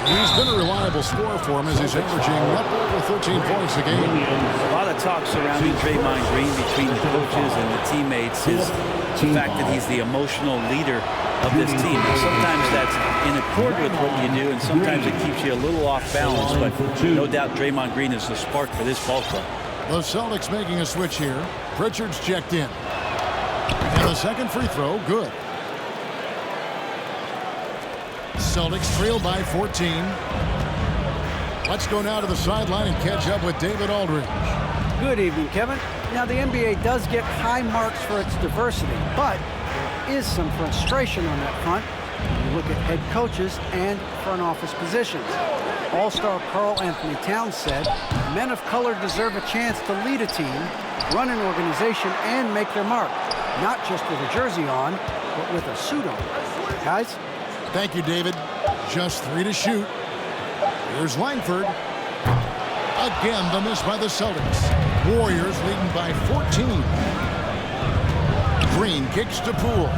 He's been a reliable scorer for him as he's averaging up over 13 points a game. A lot of talk surrounding Draymond Green between the coaches and the teammates. The fact that he's the emotional leader of this team. And sometimes that's in accord with what you do, and sometimes it keeps you a little off balance. But no doubt Draymond Green is the spark for this ball club. The Celtics making a switch here. Pritchard's checked in. And the second free throw, good. Celtics trail by 14. Let's go now to the sideline and catch up with David Aldridge. Good evening, Kevin. Now, the NBA does get high marks for its diversity, but there is some frustration on that front when you look at head coaches and front office positions. All-star Karl Anthony Towns said, men of color deserve a chance to lead a team, run an organization, and make their mark, not just with a jersey on, but with a suit on. Guys? Thank you, David. Just 3 to shoot. Here's Langford. Again, the miss by the Celtics. Warriors leading by 14. Green kicks to Poole.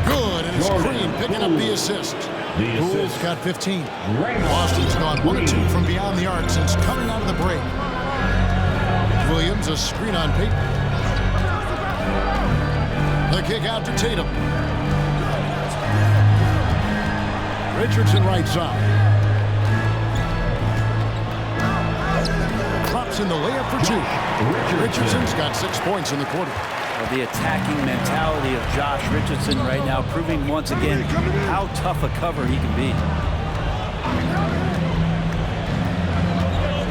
Good, and it's Green picking up the assist. Poole's got 15. Boston's gone 1 of 2 from beyond the arc since coming out of the break. Williams, a screen on Payton. The kick out to Tatum. Richardson right side. Drops in the layup for 2. Richardson's got 6 points in the quarter. Well, the attacking mentality of Josh Richardson right now proving once again how tough a cover he can be.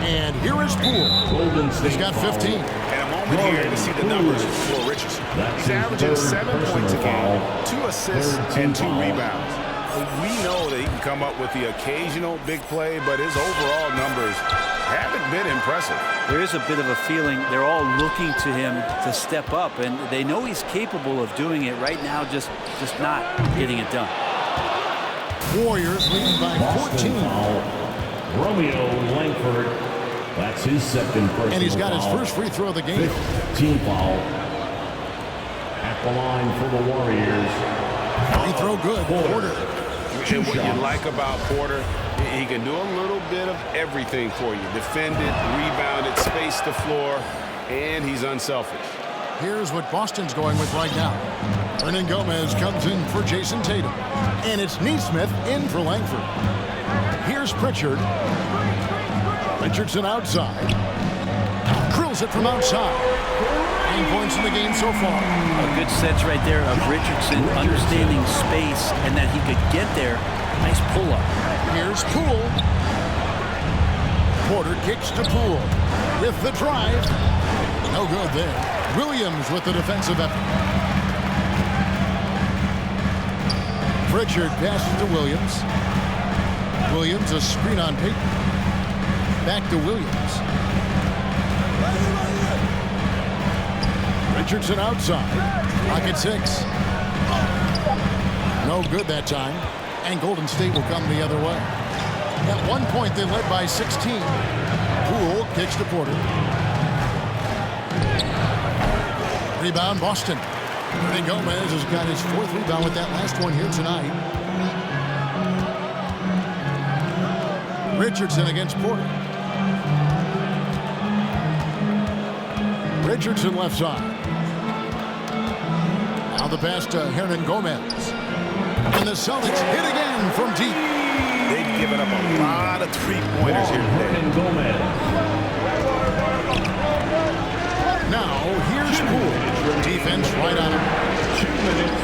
And here is Poole. He's got 15. And a moment here to see the numbers for Richardson. He's averaging 7 points a game, 2 assists, and 2 rebounds. We know that he can come up with the occasional big play, but his overall numbers haven't been impressive. There is a bit of a feeling they're all looking to him to step up, and they know he's capable of doing it right now, just not getting it done. Warriors leading by 14. Romeo Langford. That's his second personal And he's got his foul. first free throw of the game. Team foul. At the line for the Warriors. Free throw good. Porter. And what you like about Porter, he can do a little bit of everything for you. Defended, rebounded, space the floor, and he's unselfish. Here's what Boston's going with right now. Hernan Gomez comes in for Jason Tatum. And it's Neesmith in for Langford. Here's Pritchard. Richardson outside. Drills it from outside. 9 points in the game so far. A good sense right there of Richardson understanding space and that he could get there. Nice pull-up. Here's Poole. Porter kicks to Poole. With the drive. No good there. Williams with the defensive effort. Pritchard passes to Williams. Williams, a screen on Payton. Back to Williams. Richardson outside. Pocket 6. No good that time. And Golden State will come the other way. At one point, they led by 16. Poole kicks to Porter. Rebound, Boston. Hernan Gomez has got his 4th rebound with that last one here tonight. Richardson against Porter. Richardson left side. Now the pass to Hernan Gomez. And the Celtics hit again from deep. They've given up a lot of three-pointers here today. Hernan Gomez. Now here's Poole. Defense right on him. 2 minutes.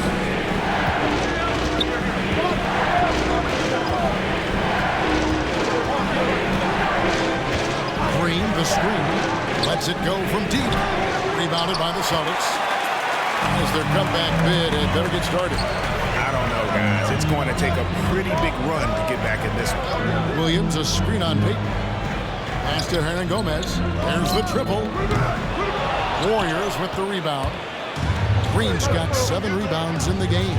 Green, the screen. Lets it go from deep. Rebounded by the Celtics. As their comeback bid, it better get started. I don't know, guys. It's going to take a pretty big run to get back in this one. Williams, a screen on Payton. Pass to Hernan Gomez. There's the triple. Warriors with the rebound. Green's got 7 rebounds in the game.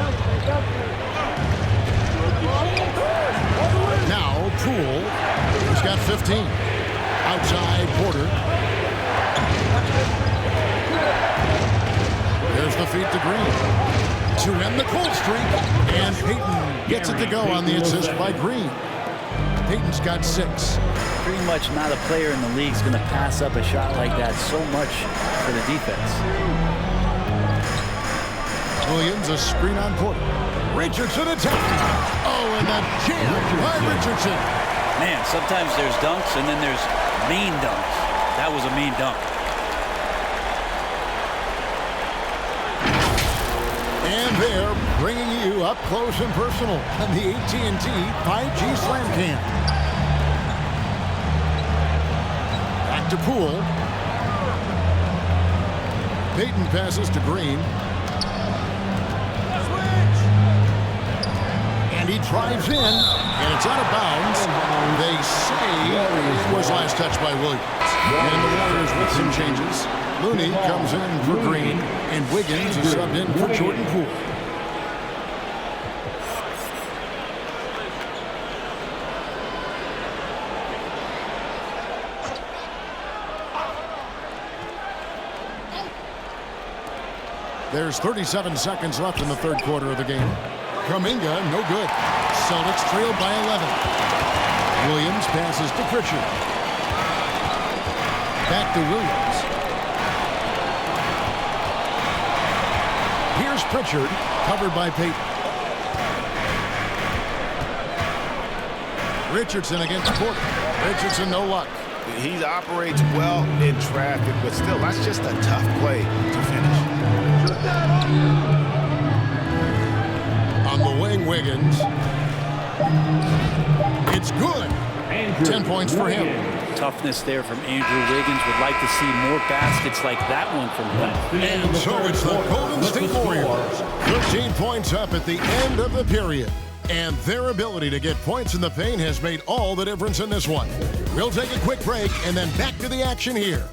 Now Poole, who's got 15. Outside Porter. There's the feed to Green. To end the cold streak. And Payton gets it to go on the assist by Green. Payton's got 6. Pretty much not a player in the league is going to pass up a shot like that so much for the defense. Williams, a screen on Porter. Richardson attacking. Oh, and that jam by Richardson. Man, sometimes there's dunks and then there's mean dunks. That was a mean dunk. And they're bringing you up close and personal on the AT&T 5G Slam Cam. Back to Poole. Payton passes to Green. And he drives in, and it's out of bounds. They say it was last touched by Williams. And the Warriors with some changes. Looney comes in for Green, and Wiggins is subbed in for Jordan Poole. There's 37 seconds left in the third quarter of the game. Kuminga, no good. Celtics trailed by 11. Williams passes to Pritchard. Back to Williams. Here's Pritchard, covered by Payton. Richardson against Porter. Richardson, no luck. He operates well in traffic, but still, that's just a tough play to finish. On the wing, Wiggins. It's good. 10 points for him. toughness there from Andrew Wiggins. Would like to see more baskets like that one from him. And so it's the Golden State Warriors. 13 points up at the end of the period. And their ability to get points in the paint has made all the difference in this one. We'll take a quick break and then back to the action here.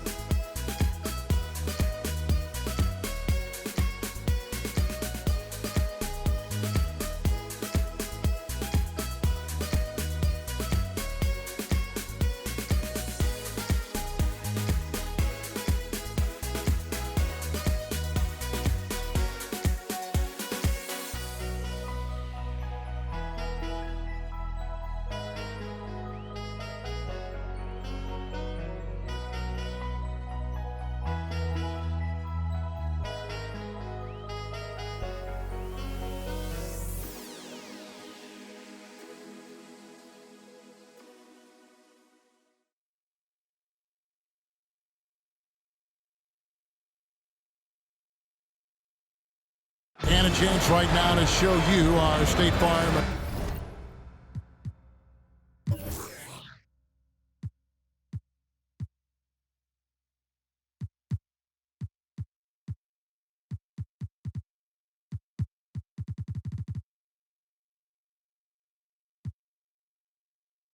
And a chance right now to show you our State Farm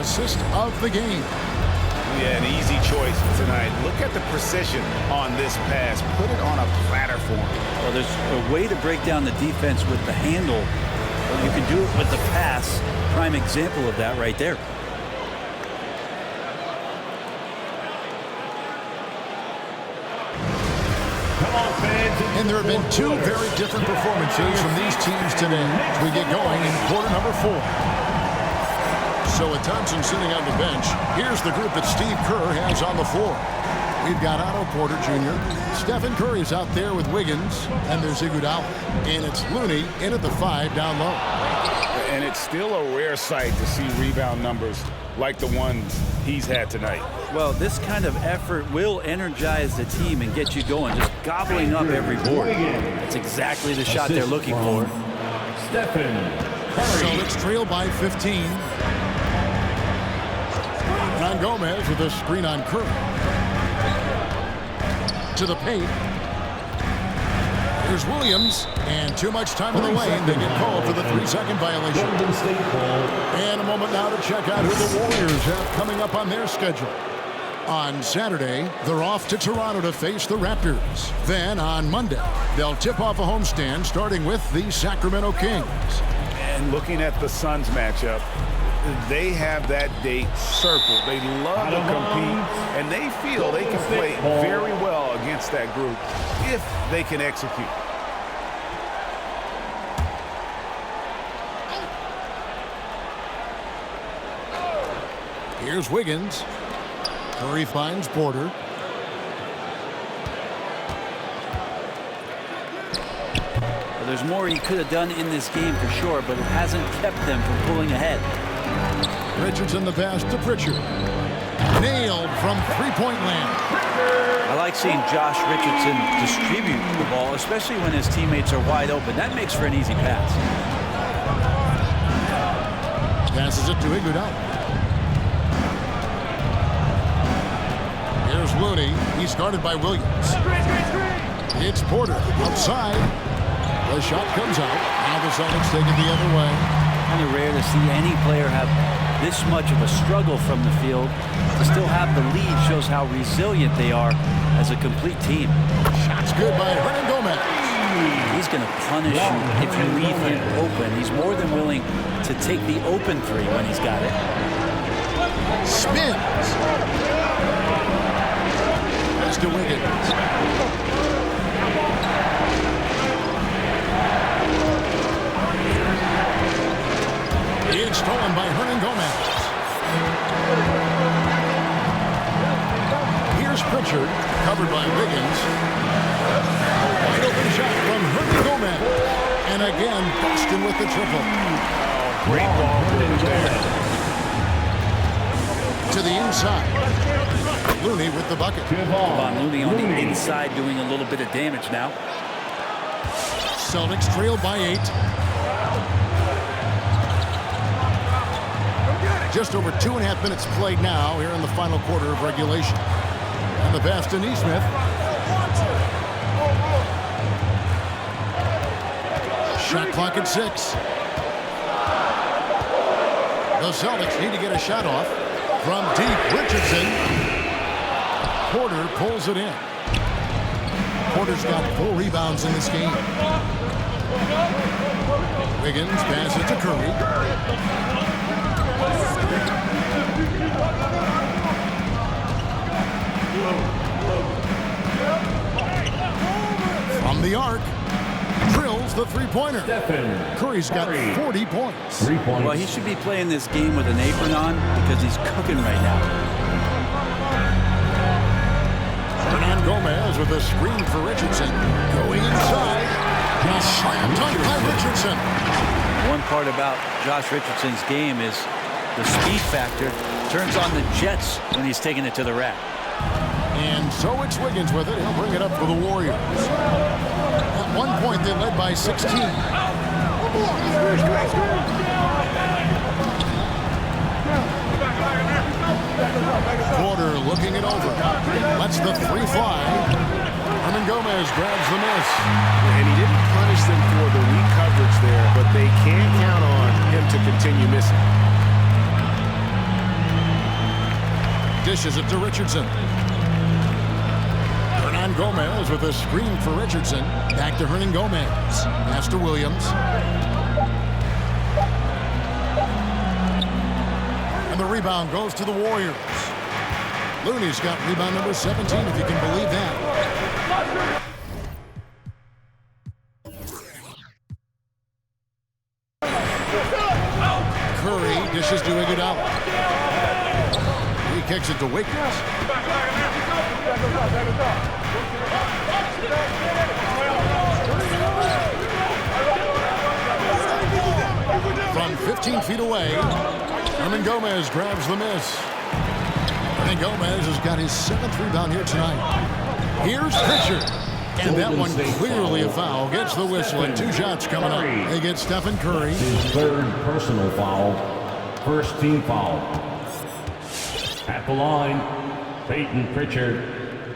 assist of the game. Yeah, an easy choice tonight. Look at the precision on this pass. Put it on a platter for him. Well, there's a way to break down the defense with the handle. Well, you can do it with the pass. Prime example of that right there. And there have been two very different performances from these teams today as we get going in quarter number 4. So with Thompson sitting on the bench, here's the group that Steve Kerr has on the floor. We've got Otto Porter Jr., Stephen Curry's out there with Wiggins, and there's Iguodala. And it's Looney in at the 5 down low. And it's still a rare sight to see rebound numbers like the ones he's had tonight. Well, this kind of effort will energize the team and get you going, just gobbling up every board. That's exactly the shot they're looking for. Stephen Curry. Celtics trail by 15. On Gomez with a screen on Curry. To the paint. Here's Williams, and too much time in the lane. They get called for the 3-second violation. And a moment now to check out who the Warriors have coming up on their schedule. On Saturday, they're off to Toronto to face the Raptors. Then on Monday, they'll tip off a homestand starting with the Sacramento Kings. And looking at the Suns matchup, they have that date circled. They love to compete, and they feel they can play very well against that group if they can execute. Here's Wiggins. Curry finds Porter. Well, there's more he could have done in this game for sure, but it hasn't kept them from pulling ahead. Richardson the pass to Pritchard. Nailed from three-point land. I like seeing Josh Richardson distribute the ball, especially when his teammates are wide open. That makes for an easy pass. Passes it to Iguodala. Here's Looney. He's guarded by Williams. It's Porter outside. The shot comes out. Now the Celtics take it the other way. Kind of rare to see any player have this much of a struggle from the field. To still have the lead shows how resilient they are as a complete team. Shot's good by Hernan Gomez. He's going to punish you if you leave him open. He's more than willing to take the open three when he's got it. Spins. That's to Wiggins. It's stolen by Hernan Gomez. Here's Pritchard, covered by Wiggins. Wide open shot from Hernan Gomez. And again, Boston with the triple. Oh, great ball there. To the inside. Looney with the bucket. Kevon Looney on the inside doing a little bit of damage now. Celtics trail by 8. Just over 2.5 minutes played now here in the final quarter of regulation. And the pass to Neesmith. Shot clock at 6. The Celtics need to get a shot off from deep. Richardson. Porter pulls it in. Porter's got 4 rebounds in this game. Wiggins passes to Curry. From the arc, drills the three-pointer. Curry's got 40 points. Well, he should be playing this game with an apron on because he's cooking right now. Hernan Gomez with a screen for Richardson. Going inside. A slam dunk by Richardson. One part about Josh Richardson's game is the speed factor. Turns on the jets when he's taking it to the rack. And so it's Wiggins with it. He'll bring it up for the Warriors. At one point, they led by 16. Porter looking it over. Lets the 3 fly. Hernan Gomez grabs the miss. And he didn't punish them for the weak coverage there, but they can't count on him to continue missing. Dishes it to Richardson. Hernan Gomez with a screen for Richardson. Back to Hernan Gomez. Pass to Williams. And the rebound goes to the Warriors. Looney's got rebound number 17, if you can believe that. Curry dishes to Iguodala. He kicks it to Wiggins. From 15 feet away, Hernan Gomez grabs the miss. And Gomez has got his 7th rebound here tonight. Here's Pritchard. And that one clearly a foul. Gets the whistle and 2 shots coming up. They get Stephen Curry. His 3rd personal foul. First team foul. At the line, Peyton Pritchard.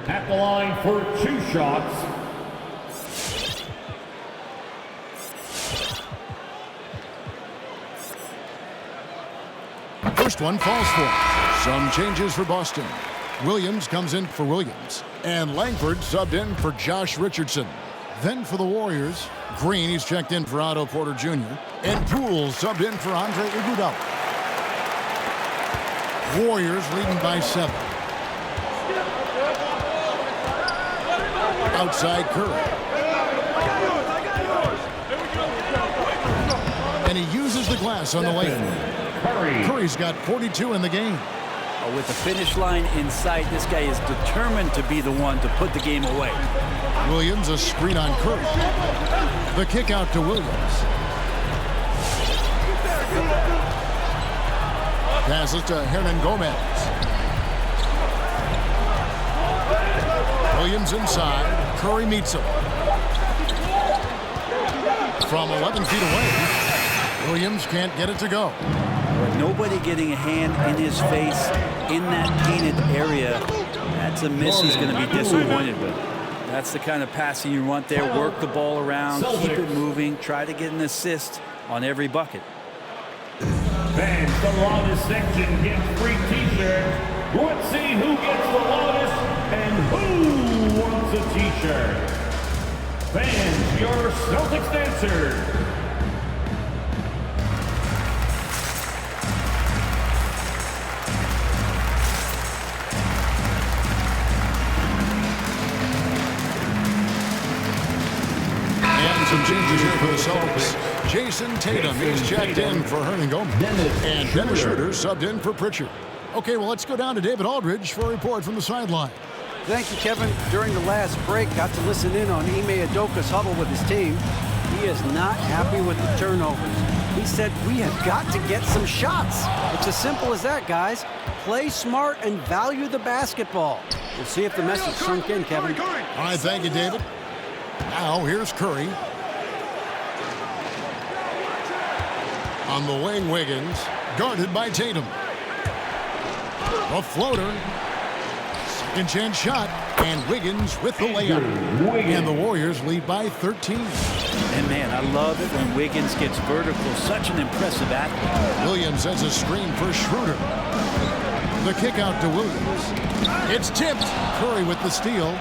At the line for 2 shots. First one falls for. Some changes for Boston. Williams comes in for Williams. And Langford subbed in for Josh Richardson. Then for the Warriors, Green, he's checked in for Otto Porter Jr. And Poole subbed in for Andre Iguodala. Warriors leading by 7. Outside Curry. And he uses the glass on the lane. Curry's got 42 in the game. With the finish line in sight, this guy is determined to be the one to put the game away. Williams, a screen on Curry. The kick out to Williams. Passes to Hernan Gomez. Williams inside. Curry meets him. From 11 feet away, Williams can't get it to go. Nobody getting a hand in his face in that painted area. That's a miss he's going to be disappointed with. That's the kind of passing you want there. Work the ball around, keep it moving, try to get an assist on every bucket. Fans, the loudest section gets free t-shirts. Let's see who gets the loudest and who wants a t-shirt. Fans, your Celtics dancers. Some changes here for the Celtics. Jason Tatum, he's checked in for Hernan Gomez. And Dennis Schroeder subbed in for Pritchard. Okay, well, let's go down to David Aldridge for a report from the sideline. Thank you, Kevin. During the last break, got to listen in on Ime Udoka's huddle with his team. He is not happy with the turnovers. He said, we have got to get some shots. It's as simple as that, guys. Play smart and value the basketball. We'll see if the message sunk in, Kevin. All right, thank you, David. Now, here's Curry. On the wing, Wiggins, guarded by Tatum. A floater. Second chance shot. And Wiggins with the layup. And the Warriors lead by 13. And man, I love it when Wiggins gets vertical. Such an impressive athlete. Williams has a screen for Schroeder. The kick out to Williams. It's tipped. Curry with the steal.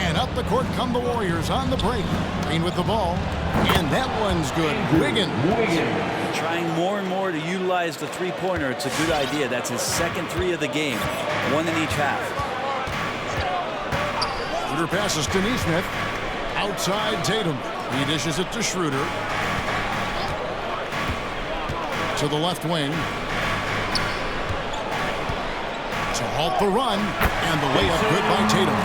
And up the court come the Warriors on the break. Green with the ball. And that one's good. Wiggins. Trying more and more to utilize the three-pointer. It's a good idea. That's his second three of the game. One in each half. Schroeder passes to Neesmith. Outside Tatum. He dishes it to Schroeder. To the left wing. To halt the run. And the layup good by Tatum.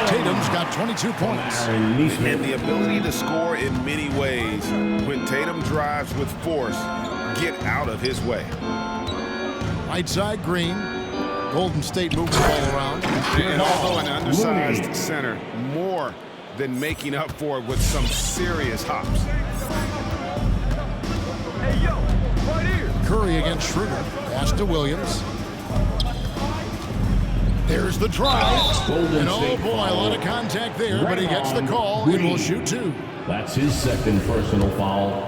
Tatum's got 22 points. And the ability to score in many ways. When Tatum drives with force, get out of his way. Right side Green. Golden State moves the ball around. And although an undersized center, more than making up for it with some serious hops. Hey, yo, right here. Curry against Schroeder. Pass to Williams. There's the drive. And oh boy, a lot of contact there, but he gets the call and will shoot two. That's his second personal foul.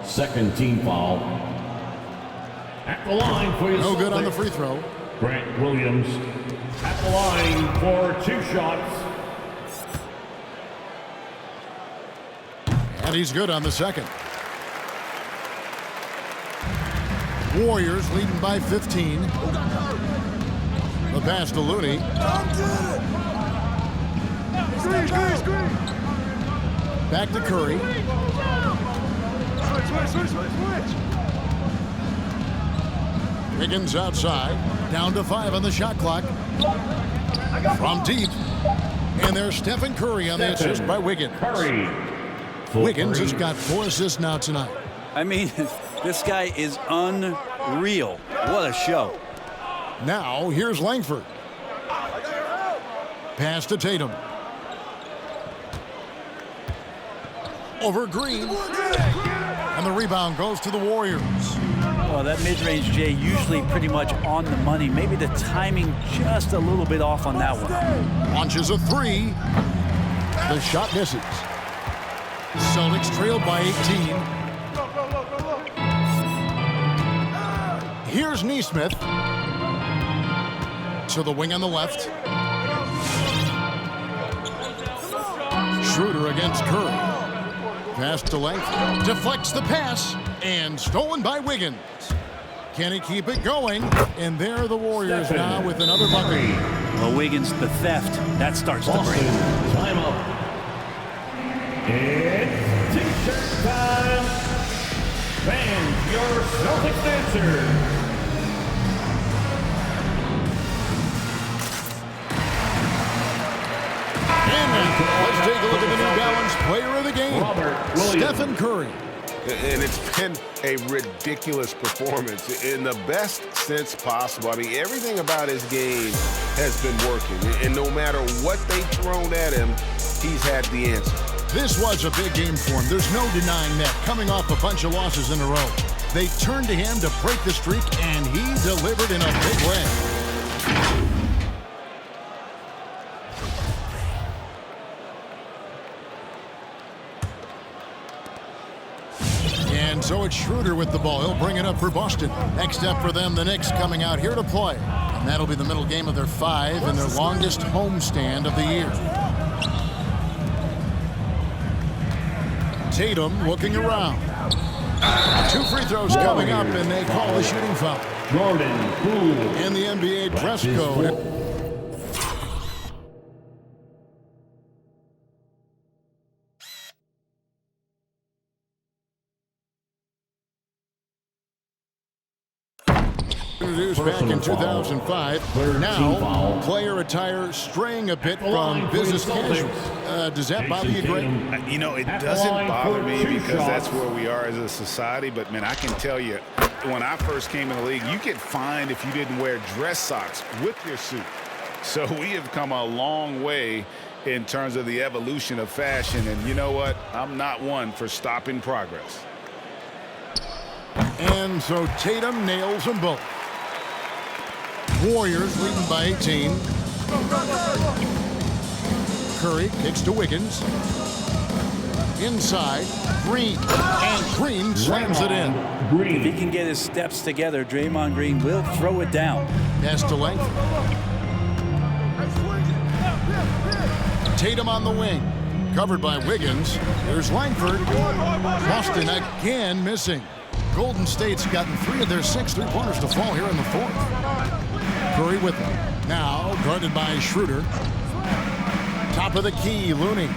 Second team foul. At the line for his no good on the free throw. Grant Williams at the line for 2 shots. And he's good on the second. Warriors leading by 15. The pass to Looney. Back to Curry. Switch. Wiggins outside. Down to 5 on the shot clock. From deep. And there's Stephen Curry on the assist by Wiggins. Wiggins has got 4 assists now tonight. I mean, this guy is unreal. What a show. Now, here's Langford. Pass to Tatum. Over Green. And the rebound goes to the Warriors. Well, that mid-range, Jay, usually pretty much on the money. Maybe the timing just a little bit off on that one. Launches a 3. The shot misses. Celtics trailed by 18. Here's Neesmith. To the wing on the left. Schroeder against Curry. Pass to Langford. Deflects the pass. And stolen by Wiggins. Can he keep it going? And there are the Warriors now with another bucket. Well, Wiggins, the theft, that starts to break. Timeout. It's T-shirt time. Fans, your Celtics answer. Let's take a look at the New Balance player of the game, Stephen Curry. And it's been a ridiculous performance in the best sense possible. I mean, everything about his game has been working. And no matter what they've thrown at him, he's had the answer. This was a big game for him. There's no denying that. Coming off a bunch of losses in a row. They turned to him to break the streak, and he delivered in a big way. And so it's Schroeder with the ball. He'll bring it up for Boston. Next up for them, the Knicks coming out here to play. And that'll be the middle game of their 5 and their longest homestand of the year. Tatum looking around. 2 free throws coming up, and they call the shooting foul. Jordan Poole. In the NBA dress code. Introduced back in 2005. Now, player attire straying a bit from business casual. Does that bother you, Greg? You know, it doesn't bother me because that's where we are as a society. But, man, I can tell you, when I first came in the league, you get fined if you didn't wear dress socks with your suit. So we have come a long way in terms of the evolution of fashion. And you know what? I'm not one for stopping progress. And so Tatum nails them both. Warriors leading by 18. Curry kicks to Wiggins. Inside, Green. And Green slams it in. If he can get his steps together, Draymond Green will throw it down. Pass to Langford. Tatum on the wing. Covered by Wiggins. Here's Langford. Boston again missing. Golden State's gotten 3 of their 6 3-pointers to fall here in the 4th. Curry with him. Now guarded by Schroeder. Top of the key, Looney.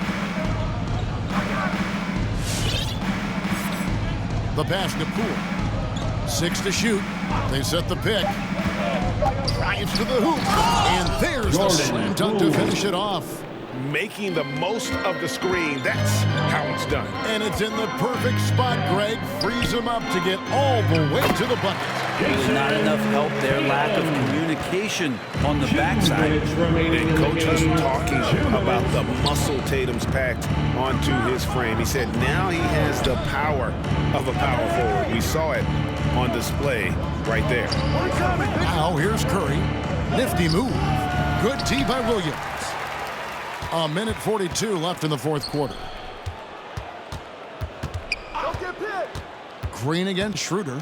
The pass to Poole. 6 to shoot. They set the pick. Drives to the hoop. And there's the slam dunk to finish it off. Making the most of the screen. That's how it's done. And it's in the perfect spot, Greg. Frees him up to get all the way to the bucket. Really not enough help there. Lack of communication on the backside. And coach was talking about the muscle Tatum's packed onto his frame. He said now he has the power of a power forward. We saw it on display right there. Now here's Curry. Nifty move. Good tee by Williams. A minute 42 left in the 4th quarter. Green against Schroeder.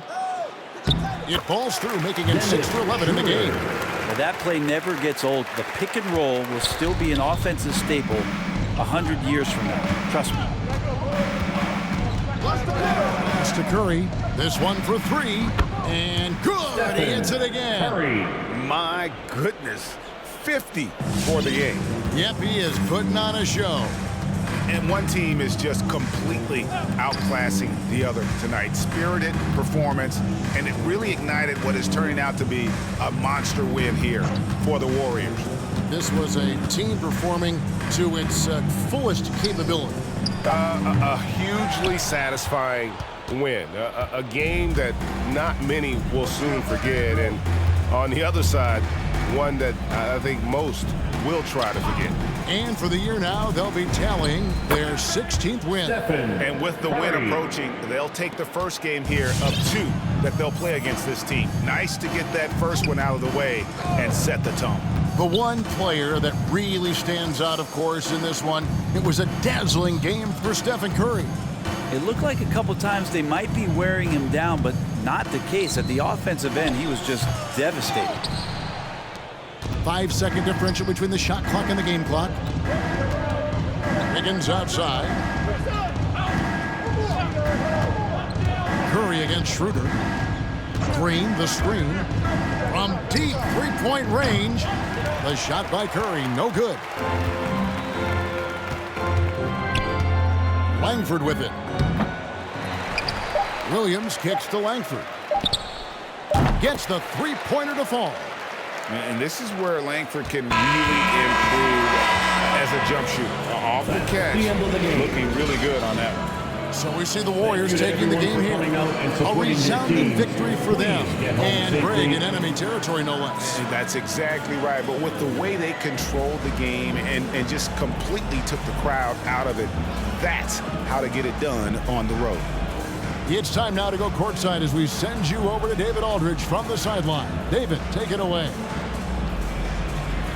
It falls through, making it 6 for 11 in the game. Now that play never gets old. The pick and roll will still be an offensive staple 100 years from now. Trust me. Pass to Curry. This one for 3. And good. He hits it again. My goodness. 50 for the game. Yep, he is putting on a show. And one team is just completely outclassing the other tonight. Spirited performance, and it really ignited what is turning out to be a monster win here for the Warriors. This was a team performing to its fullest capability. A hugely satisfying win. A game that not many will soon forget. And on the other side, one that I think most will try to forget. And for the year now, they'll be tallying their 16th win. And with the win approaching, they'll take the first game here of 2 that they'll play against this team. Nice to get that first one out of the way and set the tone. The one player that really stands out, of course, in this one, it was a dazzling game for Stephen Curry. It looked like a couple times they might be wearing him down, but not the case. At the offensive end, he was just devastating. 5-second differential between the shot clock and the game clock. Wiggins outside. Curry against Schroeder. Green, the screen. From deep 3-point range. The shot by Curry, no good. Langford with it. Williams kicks to Langford. Gets the 3-pointer to fall. And this is where Langford can really improve as a jump shooter. Off the catch, looking really good on that one. So we see the Warriors taking the game here. A resounding victory for them. And Greg in enemy territory, no less. And that's exactly right. But with the way they controlled the game and just completely took the crowd out of it, that's how to get it done on the road. It's time now to go courtside as we send you over to David Aldridge from the sideline. David, take it away.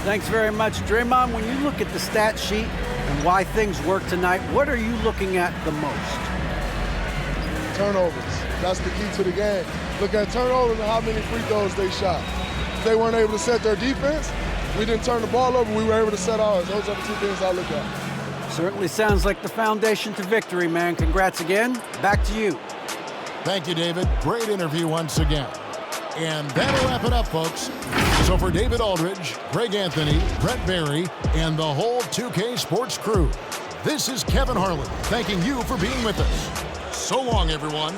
Thanks very much, Draymond. When you look at the stat sheet and why things work tonight, what are you looking at the most? Turnovers. That's the key to the game. Look at turnovers and how many free throws they shot. If they weren't able to set their defense, we didn't turn the ball over, we were able to set ours. Those are the 2 things I look at. Certainly sounds like the foundation to victory, man. Congrats again. Back to you. Thank you, David. Great interview once again. And that'll wrap it up, folks. So for David Aldridge, Greg Anthony, Brett Barry, and the whole 2K Sports crew, this is Kevin Harlan thanking you for being with us. So long, everyone.